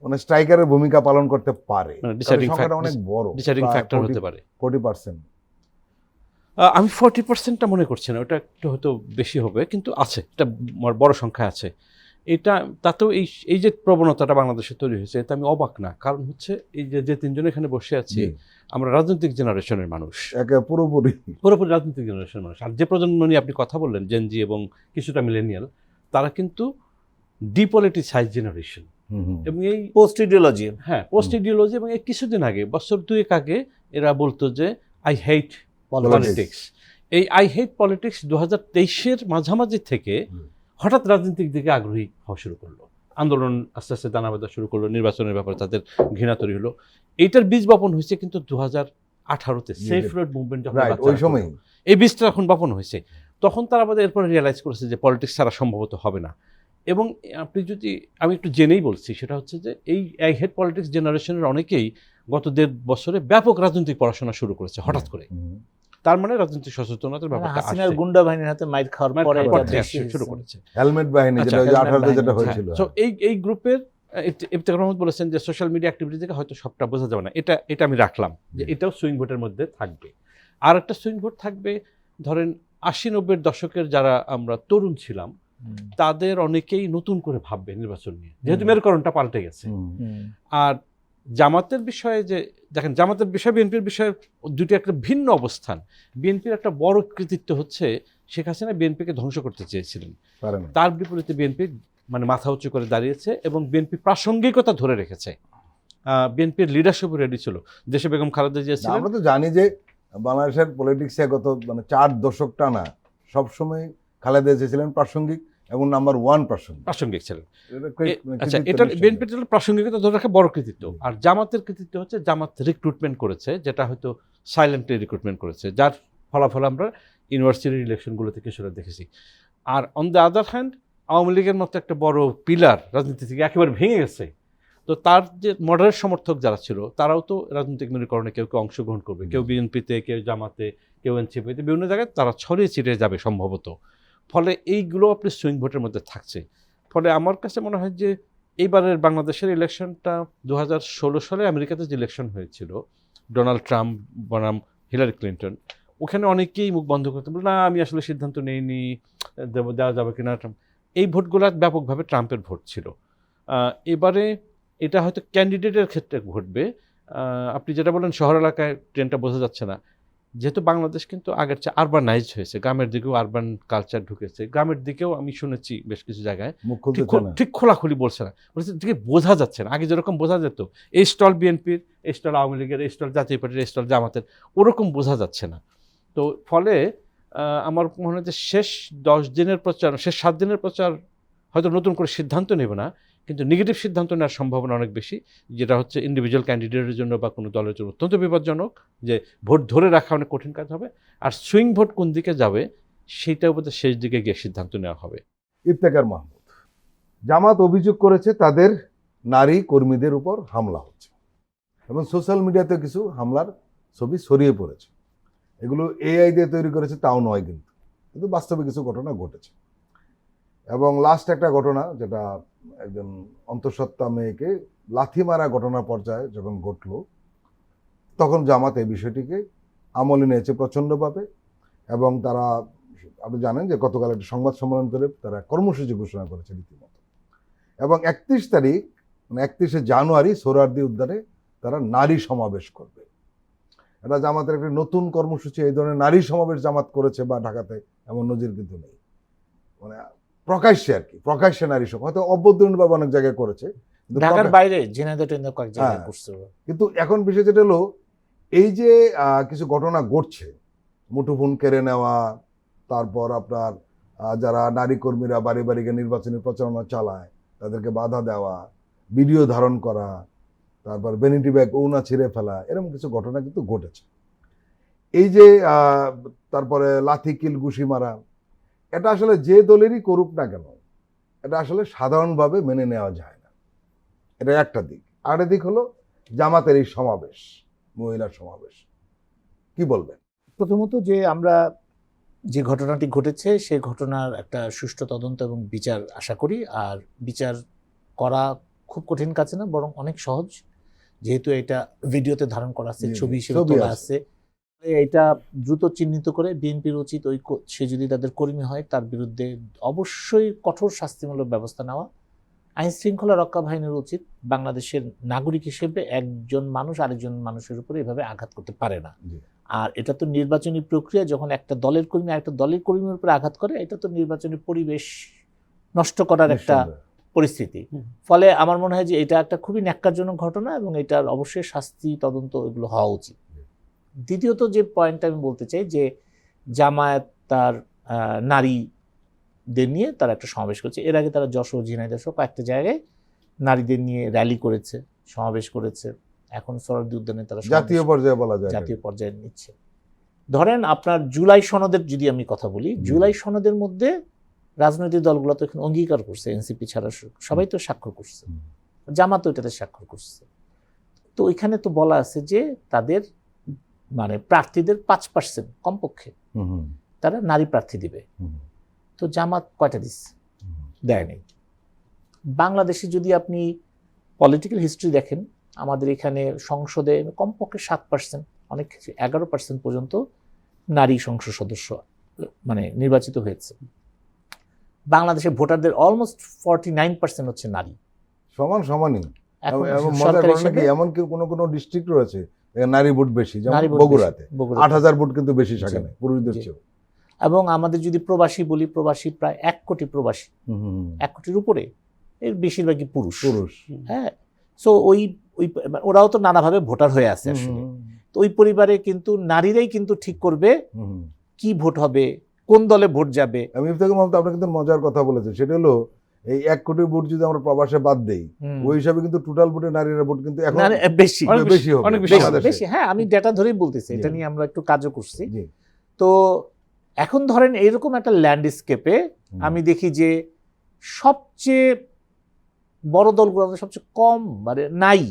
মানে স্ট্রাইকারের ভূমিকা পালন করতে পারে, সংখ্যাটা অনেক বড়, ডিসাইডিং ফ্যাক্টর হতে পারে 40%। আমি 40%টা মনে করছি না, ওটা একটু হয়তো বেশি হবে, কিন্তু আছে, এটা বড় সংখ্যা আছে। এটা তাতেও এই যে প্রবণতাটা বাংলাদেশে তৈরি হয়েছে, এটা আমি অবাক না। কারণ হচ্ছে এই যে 3 জন এখানে বসে আছি, আমরা রাজনৈতিক জেনারেশনের মানুষ, পুরোপুরি রাজনৈতিক জেনারেশনের মানুষ। আর যে প্রজন্ম নিয়ে আপনি কথা বললেন, জেনজি এবং কিছুটা মিলেনিয়াল, তারা কিন্তু ডিপলিটিসাইজ জেনারেশন, এবং এই পোস্ট ইডিওলজি, হ্যাঁ, পোস্ট ইডিওলজি। এবং এই কিছুদিন আগে, বছর 2 আগে, এরা বলতো যে আই হেট পলিটিক্স। এই আই হেট পলিটিক্স 2023-এর মাঝামাঝি থেকে হঠাৎ রাজনীতির দিকে আগ্রহী হওয়া শুরু করলো। আন্দোলন আস্তে আস্তে দানা বাঁধা শুরু করলো, নির্বাচনের ব্যাপারে তাদের ঘৃণা তৈরি হলো। এইটার বীজ বপন হয়েছে কিন্তু 2018-তে সেফ রোড মুভমেন্ট যখন রাইট, ওই সময় এই বীজটা এখন বপন হয়েছে। তখন তারা আমাদের এরপরে রিয়েলাইজ করেছে যে পলিটিক্স ছাড়া সম্ভবত হবে না। এবং আপনি যদি, আমি একটু জেনেই বলছি, সেটা হচ্ছে যে এই আই হেড পলিটিক্স জেনারেশনের অনেকেই গত 1.5 বছরে ব্যাপক রাজনৈতিক পড়াশোনা শুরু করেছে হঠাৎ করে। তার মানে রাজনৈতিক সচেতনতার ব্যাপারটা হাসিনার গুন্ডা বাহিনীর হাতে মাইর খাওয়ার পরে এটা বেশি শুরু করেছে। হেলমেট বাহিনী, আচ্ছা, যেটা ওই যে হেলমেট 18 যেটা বাহিনী, হয়েছিল। সো এই গ্রুপের ইফতেখার মাহমুদ বলেছেন যে সোশ্যাল মিডিয়া অ্যাক্টিভিটি থেকে হয়তো সবটা বোঝা যাবে না, এটা আমি রাখলাম যে এটাও সুইং ভোটের মধ্যে থাকবে। আর একটা সুইং ভোট থাকবে, ধরেন 80-90 দশকের যারা আমরা তরুণ ছিলাম তাদের অনেকেই নতুন করে ভাববে নির্বাচন নিয়ে, যেহেতু মেরুকরণটা পাল্টে গেছে। আর জামাতের বিষয়ে যে দেখেন, জামাতের বিষয় বিএনপির বিষয়ে দুটি একটা ভিন্ন অবস্থান। বিএনপির একটা বড় কৃতিত্ব হচ্ছে শেখ হাসিনা বিএনপিকে ধ্বংস করতে চেয়েছিলেন, তার বিপরীতে বিএনপি মানে মাথা উঁচু করে দাঁড়িয়েছে এবং বিএনপি প্রাসঙ্গিকতা ধরে রেখেছে। বিএনপির লিডারশিপও রেডি ছিল, দেশে বেগম খালেদা জিয়া ছিলেন। আমরা তো জানি যে বাংলাদেশের পলিটিক্সে গত 4 দশক টানা সবসময় খালেদা জিয়া ছিলেন প্রাসঙ্গিক এবং নাম্বার 1 প্রাসঙ্গিক ছিলেন। আচ্ছা, এটা বিএনপির প্রাসঙ্গিকতা ধরে রাখা বড় কৃতিত্ব। আর জামাতের কৃতিত্ব হচ্ছে জামাত রিক্রুটমেন্ট করেছে, যেটা হয়তো সাইলেন্টলি রিক্রুটমেন্ট করেছে, যার ফলাফল আমরা ইউনিভার্সিটির ইলেকশনগুলোতে কিছুটা দেখেছি। আর on the other hand Awami লীগের মতো একটা বড় পিলার রাজনীতি থেকে একেবারে ভেঙে গেছে। তো তার যে মডারেট সমর্থক যারা ছিল তারাও তো রাজনৈতিক মেরুকরণে কেউ কেউ অংশগ্রহণ করবে, কেউ বিএনপিতে, কেউ জামাতে, কেউ এনসিপিতে, বিভিন্ন জায়গায় তারা ছড়িয়ে ছিটিয়ে যাবে সম্ভবত। ফলে এইগুলো আপনি সুইং ভোটের মধ্যে থাকছে। ফলে আমার কাছে মনে হয় যে এইবারের বাংলাদেশের ইলেকশনটা 2016 সালে আমেরিকাতে যে ইলেকশন হয়েছিল, ডোনাল্ড ট্রাম্প বনাম হিলারি ক্লিন্টন, ওখানে অনেকেই মুখ বন্ধ করতে বলে না আমি আসলে সিদ্ধান্ত নেইনি, দেওয়া যাবে কিনা। এই ভোটগুলো ব্যাপকভাবে ট্রাম্পের ভোট ছিল। এবারে এটা হয়তো ক্যান্ডিডেটের ক্ষেত্রে ঘটবে। আপনি যেটা বলেন শহর এলাকায় ট্রেনটা বোঝা যাচ্ছে না, যেহেতু বাংলাদেশ কিন্তু আগের চেয়ে আরবানাইজ হয়েছে, গ্রামের দিকেও আরবান কালচার ঢুকেছে। গ্রামের দিকেও আমি শুনেছি বেশ কিছু জায়গায় ঠিক খোলাখুলি বলছে না, বলছে দিকে বোঝা যাচ্ছে না। আগে যেরকম বোঝা যেত এই স্টল বিএনপির, এই স্টল আওয়ামী লীগের, এই স্টল জাতীয় পার্টির, এই স্টল জামাতের, ওরকম বোঝা যাচ্ছে না। তো ফলে আমার মনে হয় যে শেষ 10 দিনের প্রচার, শেষ 7 দিনের প্রচার হয়তো নতুন করে সিদ্ধান্ত নেবে না, কিন্তু নেগেটিভ সিদ্ধান্ত নেওয়ার সম্ভাবনা অনেক বেশি, যেটা হচ্ছে ইন্ডিভিজুয়াল ক্যান্ডিডেটের জন্য বা কোনো দলের জন্য অত্যন্ত বিপজ্জনক, যে ভোট ধরে রাখা অনেক কঠিন কাজ হবে। আর সুইং ভোট কোন দিকে যাবে সেইটার উপর শেষ দিকে গিয়ে সিদ্ধান্ত নেওয়া হবে। ইফতেখার মাহমুদ, জামাত অভিযোগ করেছে তাদের নারী কর্মীদের উপর হামলা হচ্ছে এবং সোশ্যাল মিডিয়াতে কিছু হামলার ছবি ছড়িয়ে পড়েছে। এগুলো এআই দিয়ে তৈরি করেছে তাও নয়, কিন্তু বাস্তবে কিছু ঘটনা ঘটেছে। এবং লাস্ট একটা ঘটনা, যেটা একজন অন্তঃসত্ত্বা মেয়েকে লাথি মারা ঘটনার পর্যায়ে যখন ঘটলো, তখন জামাত এই বিষয়টিকে আমলে নিয়েছে প্রচণ্ডভাবে। এবং তারা, আপনি জানেন যে গতকাল একটা সংবাদ সম্মেলন করে তারা কর্মসূচি ঘোষণা করেছে রীতিমতো। এবং 31 তারিখ, মানে 31শে জানুয়ারি সোহরাওয়ার্দী উদ্যানে তারা নারী সমাবেশ করবে। এটা জামাতের একটা নতুন কর্মসূচি। এই ধরনের নারী সমাবেশ জামাত করেছে বা ঢাকাতে এমন নজির কিন্তু নেই। মানে প্রকাশ্যে আর কি, প্রকাশ্যে নারী সমাবেশ, হয়তো অভ্যন্তরীণভাবে অনেক জায়গায় করেছে, ঢাকার বাইরে কয়েক জায়গায় করছে। কিন্তু এখন বিষয় যেটা হলো, এই যে কিছু ঘটনা ঘটছে, মুঠোফোন কেড়ে নেওয়া, তারপর আপনার যারা নারী কর্মীরা বাড়ি বাড়িকে নির্বাচনী প্রচারণা চালায় তাদেরকে বাধা দেওয়া, ভিডিও ধারণ করা, তারপর ভ্যানিটি ব্যাগ ওড়না ছিঁড়ে ফেলা, এরকম কিছু ঘটনা কিন্তু ঘটেছে। এই যে তারপরে লাথি কিল ঘুষি মারা, এটা আসলে যে দলেরই করুক না কেন, এটা আসলে সাধারণভাবে মেনে নেওয়া যায় না। এটা একটা দিক। আরেকটা দিক হলো জামাতের এই সমাবেশ, মহিলার সমাবেশ, কি বলবেন? প্রথমত যে আমরা যে ঘটনাটি ঘটেছে সেই ঘটনার একটা সুষ্ঠু তদন্ত এবং বিচার আশা করি। আর বিচার করা খুব কঠিন কাজ না, বরং অনেক সহজ, যেহেতু এটা ভিডিওতে ধারণ করা আছে, ছবি হিসেবে তোলা আছে। এটা দ্রুত চিহ্নিত করে বিএনপির উচিত সে যদি তাদের কর্মী হয় তার বিরুদ্ধে অবশ্যই কঠোর শাস্তিমূলক ব্যবস্থা নেওয়া। আইন শৃঙ্খলা রক্ষা বাহিনীর উচিত বাংলাদেশের নাগরিক হিসেবে একজন মানুষ আরেকজন মানুষের উপরে এভাবে আঘাত করতে পারে না। আর এটা তো নির্বাচনী প্রক্রিয়া, যখন একটা দলের কর্মী আরেকটা দলের কর্মীর উপরে আঘাত করে, এটা তো নির্বাচনী পরিবেশ নষ্ট করার একটা পরিস্থিতি। ফলে আমার মনে হয় যে এটা একটা খুবই ন্যাক্কারজনক ঘটনা এবং এটার অবশ্যই শাস্তি, তদন্ত এগুলো হওয়া উচিত। দ্বিতীয়ত যে পয়েন্টটা আমি বলতে চাই যে জামায়াত তার নারী নারীদের নিয়ে তারা একটা সমাবেশ করেছে। এর আগে তারা যশোর, ঝিনাইদহ সহ কয়েকটা জায়গায় নারীদের নিয়ে র্যালি করেছে, সমাবেশ করেছে। এখন সোহরাওয়ার্দী উদ্যানে তারা জাতীয় পর্যায়ে বলা যায় জাতীয় পর্যায়ে নিচ্ছে। ধরেন আপনার জুলাই সনদের যদি আমি কথা বলি, জুলাই সনদের মধ্যে রাজনৈতিক দলগুলো তো এখানে অঙ্গীকার করছে, এনসিপি ছাড়া সবাই তো স্বাক্ষর করছে, জামাত ওইটাতে স্বাক্ষর করছে। তো এখানে তো বলা আছে যে তাদের মানে প্রার্থীদের 5% কমপক্ষে তারা নারী প্রার্থী দিবে। তো জামাত কয়টা দিচ্ছে? দেয় নাই। বাংলাদেশে যদি আপনি পলিটিক্যাল হিস্ট্রি দেখেন, আমাদের এখানে সংসদে কমপক্ষে 7%, অনেক ক্ষেত্রে 11% পর্যন্ত নারী সংসদ সদস্য মানে নির্বাচিত হয়েছে। বাংলাদেশের ভোটারদের অলমোস্ট 49% হচ্ছে নারী। সমানই। এখন এবং মজার সরকারি ঘটনা কি, হিসেবে এমন কি কোনো ডিস্ট্রিক্ট রয়েছে এখানে নারী ভোট বেশি, যেমন নারী ভোট বগুড়াতে বেশি, বগুড়াতে। 8,000 ভোট কিন্তু বেশি সেখানে পুরুষদের জি। চেয়েও। এবং আমাদের যদি প্রবাসী বলি, প্রবাসী প্রায় 1 কোটি প্রবাসী, 1 কোটির উপরে, এর বেশিরভাগই পুরুষ। হ্যাঁ, সো ওই ওরাও তো নানাভাবে ভোটার হয়ে আছে আসলে। তো ওই পরিবারে কিন্তু নারীরাই কিন্তু ঠিক করবে কি ভোট হবে, কোন দলে ভোট যাবে। আমি ইফতেখার মাহমুদ আপনার কিন্তু মজার কথা বলেছেন, সেটা হলো এই 1 কোটি ভোট যদি আমরা প্রবাসে বাদ দেই, ওই হিসাবে কিন্তু টোটাল ভোটে নারীরা ভোট কিন্তু এখন বেশি বেশি হবে, অনেক বেশি বাংলাদেশে। বেশি। হ্যাঁ, আমি ডেটা ধরেই বলতেছি, এটা জি। নিয়ে আমরা একটু কাজও করছি। জি। তো এখন ধরেন এরকম একটা ল্যান্ডস্কেপে আমি দেখি যে সবচেয়ে বড় দলগুলো সবচেয়ে কম মানে নাই।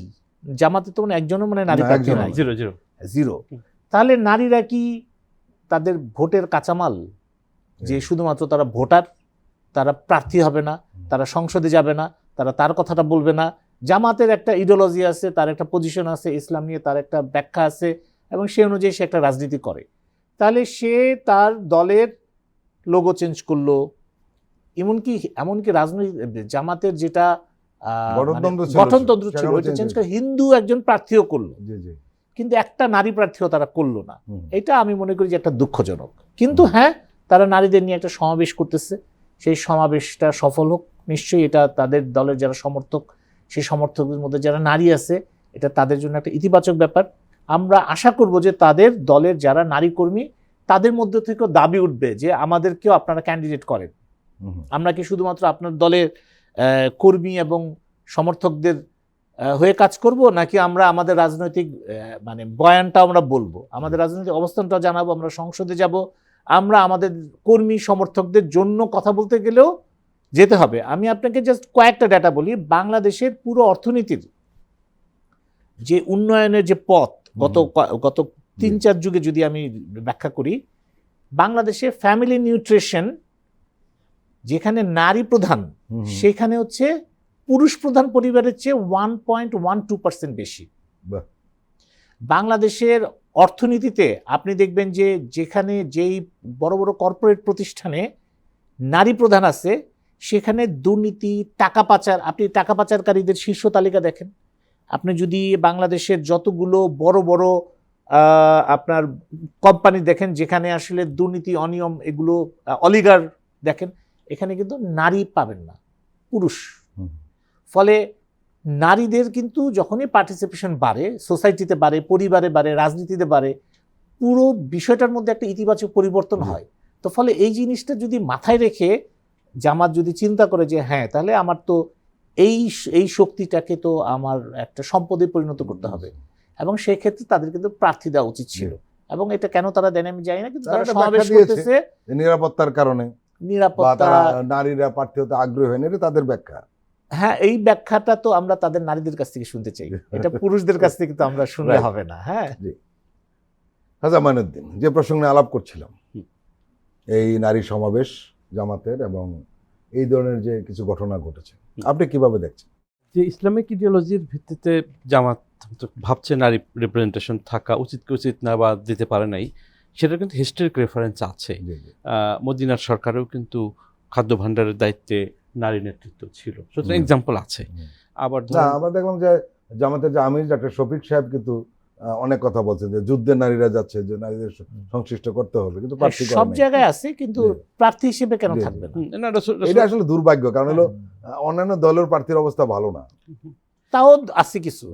জামাতে তো মানে একজনও মানে নারী না, প্রার্থী একজনও নাই, নাই। 0। তাহলে নারীরা কি তাদের ভোটের কাঁচামাল? যে শুধুমাত্র তারা ভোটার, তারা প্রার্থী হবে না, তারা সংসদে যাবে না, তারা তার কথাটা বলবে না। জামাতের একটা ইডিওলজি আছে, তার একটা পজিশন আছে, ইসলাম নিয়ে তার একটা ব্যাখ্যা আছে, এবং সে অনুযায়ী সে একটা রাজনীতি করে। তাহলে সে তার দলের লোগো চেঞ্জ করলো, এমনকি রাজনৈতিক জামাতের যেটা গঠনতন্ত্র ছিল ওইটা চেঞ্জ করে হিন্দু একজন প্রার্থীও করলো, কিন্তু একটা নারী প্রার্থীও তারা করলো না। এটা আমি মনে করি যে একটা দুঃখজনক। কিন্তু হ্যাঁ, তারা নারীদের নিয়ে একটা সমাবেশ করতেছে, সেই সমাবেশটা সফল হোক নিশ্চয়ই। এটা তাদের দলের যারা সমর্থক, সেই সমর্থকদের মধ্যে যারা নারী আছে, এটা তাদের জন্য একটা ইতিবাচক ব্যাপার। আমরা আশা করব যে তাদের দলের যারা নারী কর্মী, তাদের মধ্যে থেকেও দাবি উঠবে যে আমাদেরকেও আপনারা ক্যান্ডিডেট করেন। আমরা কি শুধুমাত্র আপনার দলের কর্মী এবং সমর্থকদের হয়ে কাজ করব, নাকি আমরা আমাদের রাজনৈতিক মানে বয়ানটা আমরা বলবো, আমাদের রাজনৈতিক অবস্থানটা জানাবো, আমরা সংসদে যাব, আমরা আমাদের কর্মী সমর্থকদের জন্য কথা বলতে গেলেও যেতে হবে। আমি আপনাকে জাস্ট কয়েকটা ডাটা বলি। বাংলাদেশের পুরো অর্থনীতির যে উন্নয়নের যে পথ গত 3-4 যুগে যদি আমি ব্যাখ্যা করি, বাংলাদেশে ফ্যামিলি নিউট্রিশন যেখানে নারী প্রধান, সেখানে হচ্ছে পুরুষ প্রধান পরিবারের চেয়ে 1.12% বেশি। বাংলাদেশের অর্থনীতিতে আপনি দেখবেন যে যেখানে যেই বড় বড় কর্পোরেট প্রতিষ্ঠানে নারী প্রধান আছে, সেখানে দুর্নীতি, টাকা পাচার, আপনি টাকা পাচারকারীদের শীর্ষ তালিকা দেখেন। আপনি যদি বাংলাদেশের যতগুলো বড় বড় আপনার কোম্পানি দেখেন যেখানে আসলে দুর্নীতি, অনিয়ম, এগুলো অলিগার দেখেন, এখানে কিন্তু নারী পাবেন না, পুরুষ। ফলে নারীদের কিন্তু যখনই পার্টিসিপেশন বাড়ে, সোসাইটিতে বাড়ে, পরিবারে বাড়ে, রাজনীতিতে বাড়ে, পুরো বিষয়টার মধ্যে একটা ইতিবাচক পরিবর্তন হয়। তো ফলে এই জিনিসটা যদি মাথায় রেখে জামাত যদি চিন্তা করে যে হ্যাঁ, তাহলে আমার তো এই শক্তিটাকে তো আমার একটা সম্পদে পরিণত করতে হবে, এবং সেই ক্ষেত্রে তাদের কিন্তু প্রার্থী দেওয়া উচিত ছিল। এবং এটা কেন তারা দেন আমি জানি না, কিন্তু তারা সমাবেশ করতেছে নিরাপত্তার কারণে, নিরাপত্তা, নারীরা প্রার্থী হতে আগ্রহী হয় না, এটা তাদের ব্যাখ্যা। হ্যাঁ, এই ব্যাখ্যাটা তো আমরা তাদের নারীদের কাছ থেকে শুনতে চাই, এটা পুরুষদের কাছ থেকে তো আমরা শুনলে হবে না। হ্যাঁ, খাজা মাইনুদ্দিন, যে প্রসঙ্গে আলাপ করছিলাম, এই নারী সমাবেশ জামাতের এবং এই ধরনের যে কিছু ঘটনা ঘটেছে, আপনি কিভাবে দেখছেন? যে ইসলামিক ইডিওলজির ভিত্তিতে জামাত ভাবছে নারী রিপ্রেজেন্টেশন থাকা উচিত কি উচিত না, বা দিতে পারে নাই, সেটার কিন্তু হিস্ট্রিক রেফারেন্স আছে। মদিনার সরকারেও কিন্তু খাদ্য ভাণ্ডারের দায়িত্বে নারী নেতৃত্ব ছিল, সুতরাং এক্সাম্পল আছে। আবার আমরা দেখলাম যে জামাতের যে আমির ডাক্তার শফিক সাহেব কিন্তু অনেক কথা বলছেন যে যুদ্ধে নারীরা যাচ্ছে, যে নারীদের সংশ্লিষ্ট করতে হবে, কিন্তু সব জায়গায় আছে, কিন্তু প্রার্থী হিসেবে কেন থাকবে না? এটা আসলে দুর্ভাগ্য, কারণ হলো অন্যান্য দলের প্রার্থীর অবস্থা ভালো না, তাও আছে কিছু।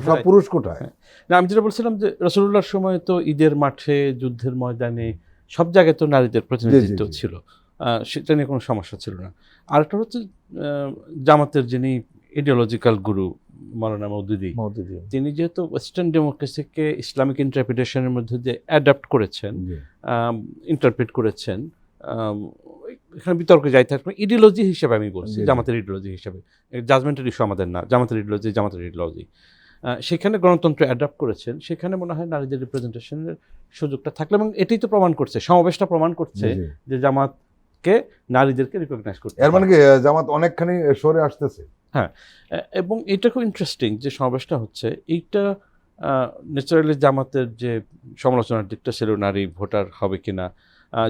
সব পুরুষ কোটায়। না, আমি যেটা বলছিলাম যে রাসূলুল্লাহর সময় তো ঈদের মাঠে, যুদ্ধের ময়দানে, সব জায়গায় তো নারীদের প্রতিনিধিত্ব ছিল। সেটা নিয়ে কোনো সমস্যা ছিল না। আরেকটা হচ্ছে জামাতের যিনি ইডিওলজিক্যাল গুরু মাওলানা মওদুদি, তিনি যেহেতু ওয়েস্টার্ন ডেমোক্রেসিকে ইসলামিক ইন্টারপ্রিটেশনের মধ্যে দিয়ে অ্যাডাপ্ট করেছেন, জি। ইন্টারপ্রিট করেছেন, এখানে বিতর্কে যাই থাকবে, ইডিওলজি হিসেবে আমি বলছি, জি, জি। জামাতের ইডিওলজি হিসেবে, জাজমেন্টের ইস্যু আমাদের না, জামাতের ইডিওলজি সেখানে গণতন্ত্র অ্যাডাপ্ট করেছেন, সেখানে মনে হয় নারীদের রিপ্রেজেন্টেশনের সুযোগটা থাকলে, এবং এটাই তো প্রমাণ করছে, সমাবেশটা প্রমাণ করছে জি, জি। যে জামাতকে নারীদেরকে রিকগনাইজ করতে এর মানে হয়। কি জামাত অনেকখানি সরে আসতেছে? এবং এটা খুব ইন্টারেস্টিং যে সমাবেশটা হচ্ছে, এইটা ন্যাচারালি জামাতের যে সমালোচনার দিকটা ছিল, নারী ভোটার হবে কিনা,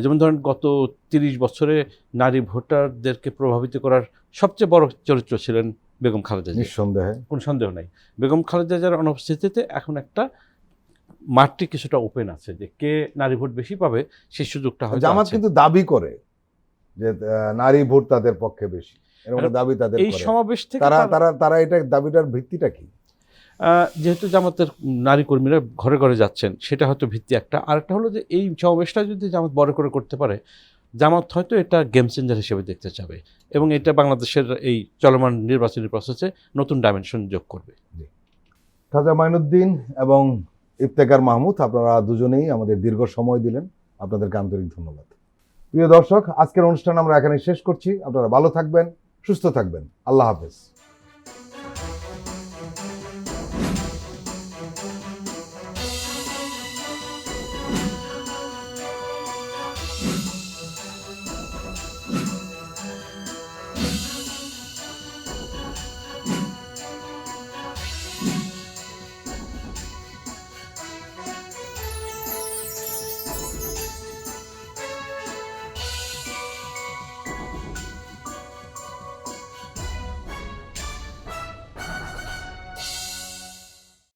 যেমন ধরেন গত 30 বছরে নারী ভোটারদেরকে প্রভাবিত করার সবচেয়ে বড় চরিত্র ছিলেন বেগম খালেদা জিয়া, নিঃসন্দেহে। কোনো সন্দেহ নাই। বেগম খালেদা জিয়ার অনুপস্থিতিতে এখন একটা মাঠটি কিছুটা ওপেন আছে, যে কে নারী ভোট বেশি পাবে সেই সুযোগটা হয়তো জামাত আছে। কিন্তু দাবি করে যে নারী ভোট তাদের পক্ষে বেশি, এরকম একটা দাবি তাদের এই করে। সমাবেশ থেকে তারা তারা তারা এটা দাবিটার ভিত্তিটা কি? যেহেতু জামাতের নারী কর্মীরা ঘরে ঘরে যাচ্ছেন, সেটা হয়তো ভিত্তি একটা। আরেকটা হলো যে এই সমাবেশটা যদি জামাত বড় করে করতে পারে, জামাত হয়তো এটা গেম চেঞ্জার হিসেবে দেখতে চাবে, এবং এটা বাংলাদেশের এই চলমান নির্বাচনী প্রসেসে নতুন ডাইমেনশন যোগ করবে। খাজা মাইনুদ্দিন এবং ইফতেখার মাহমুদ, আপনারা দুজনেই আমাদের দীর্ঘ সময় দিলেন, আপনাদেরকে আন্তরিক ধন্যবাদ। প্রিয় দর্শক, আজকের অনুষ্ঠান আমরা এখানে শেষ করছি। আপনারা ভালো থাকবেন, সুস্থ থাকবেন। আল্লাহ হাফেজ।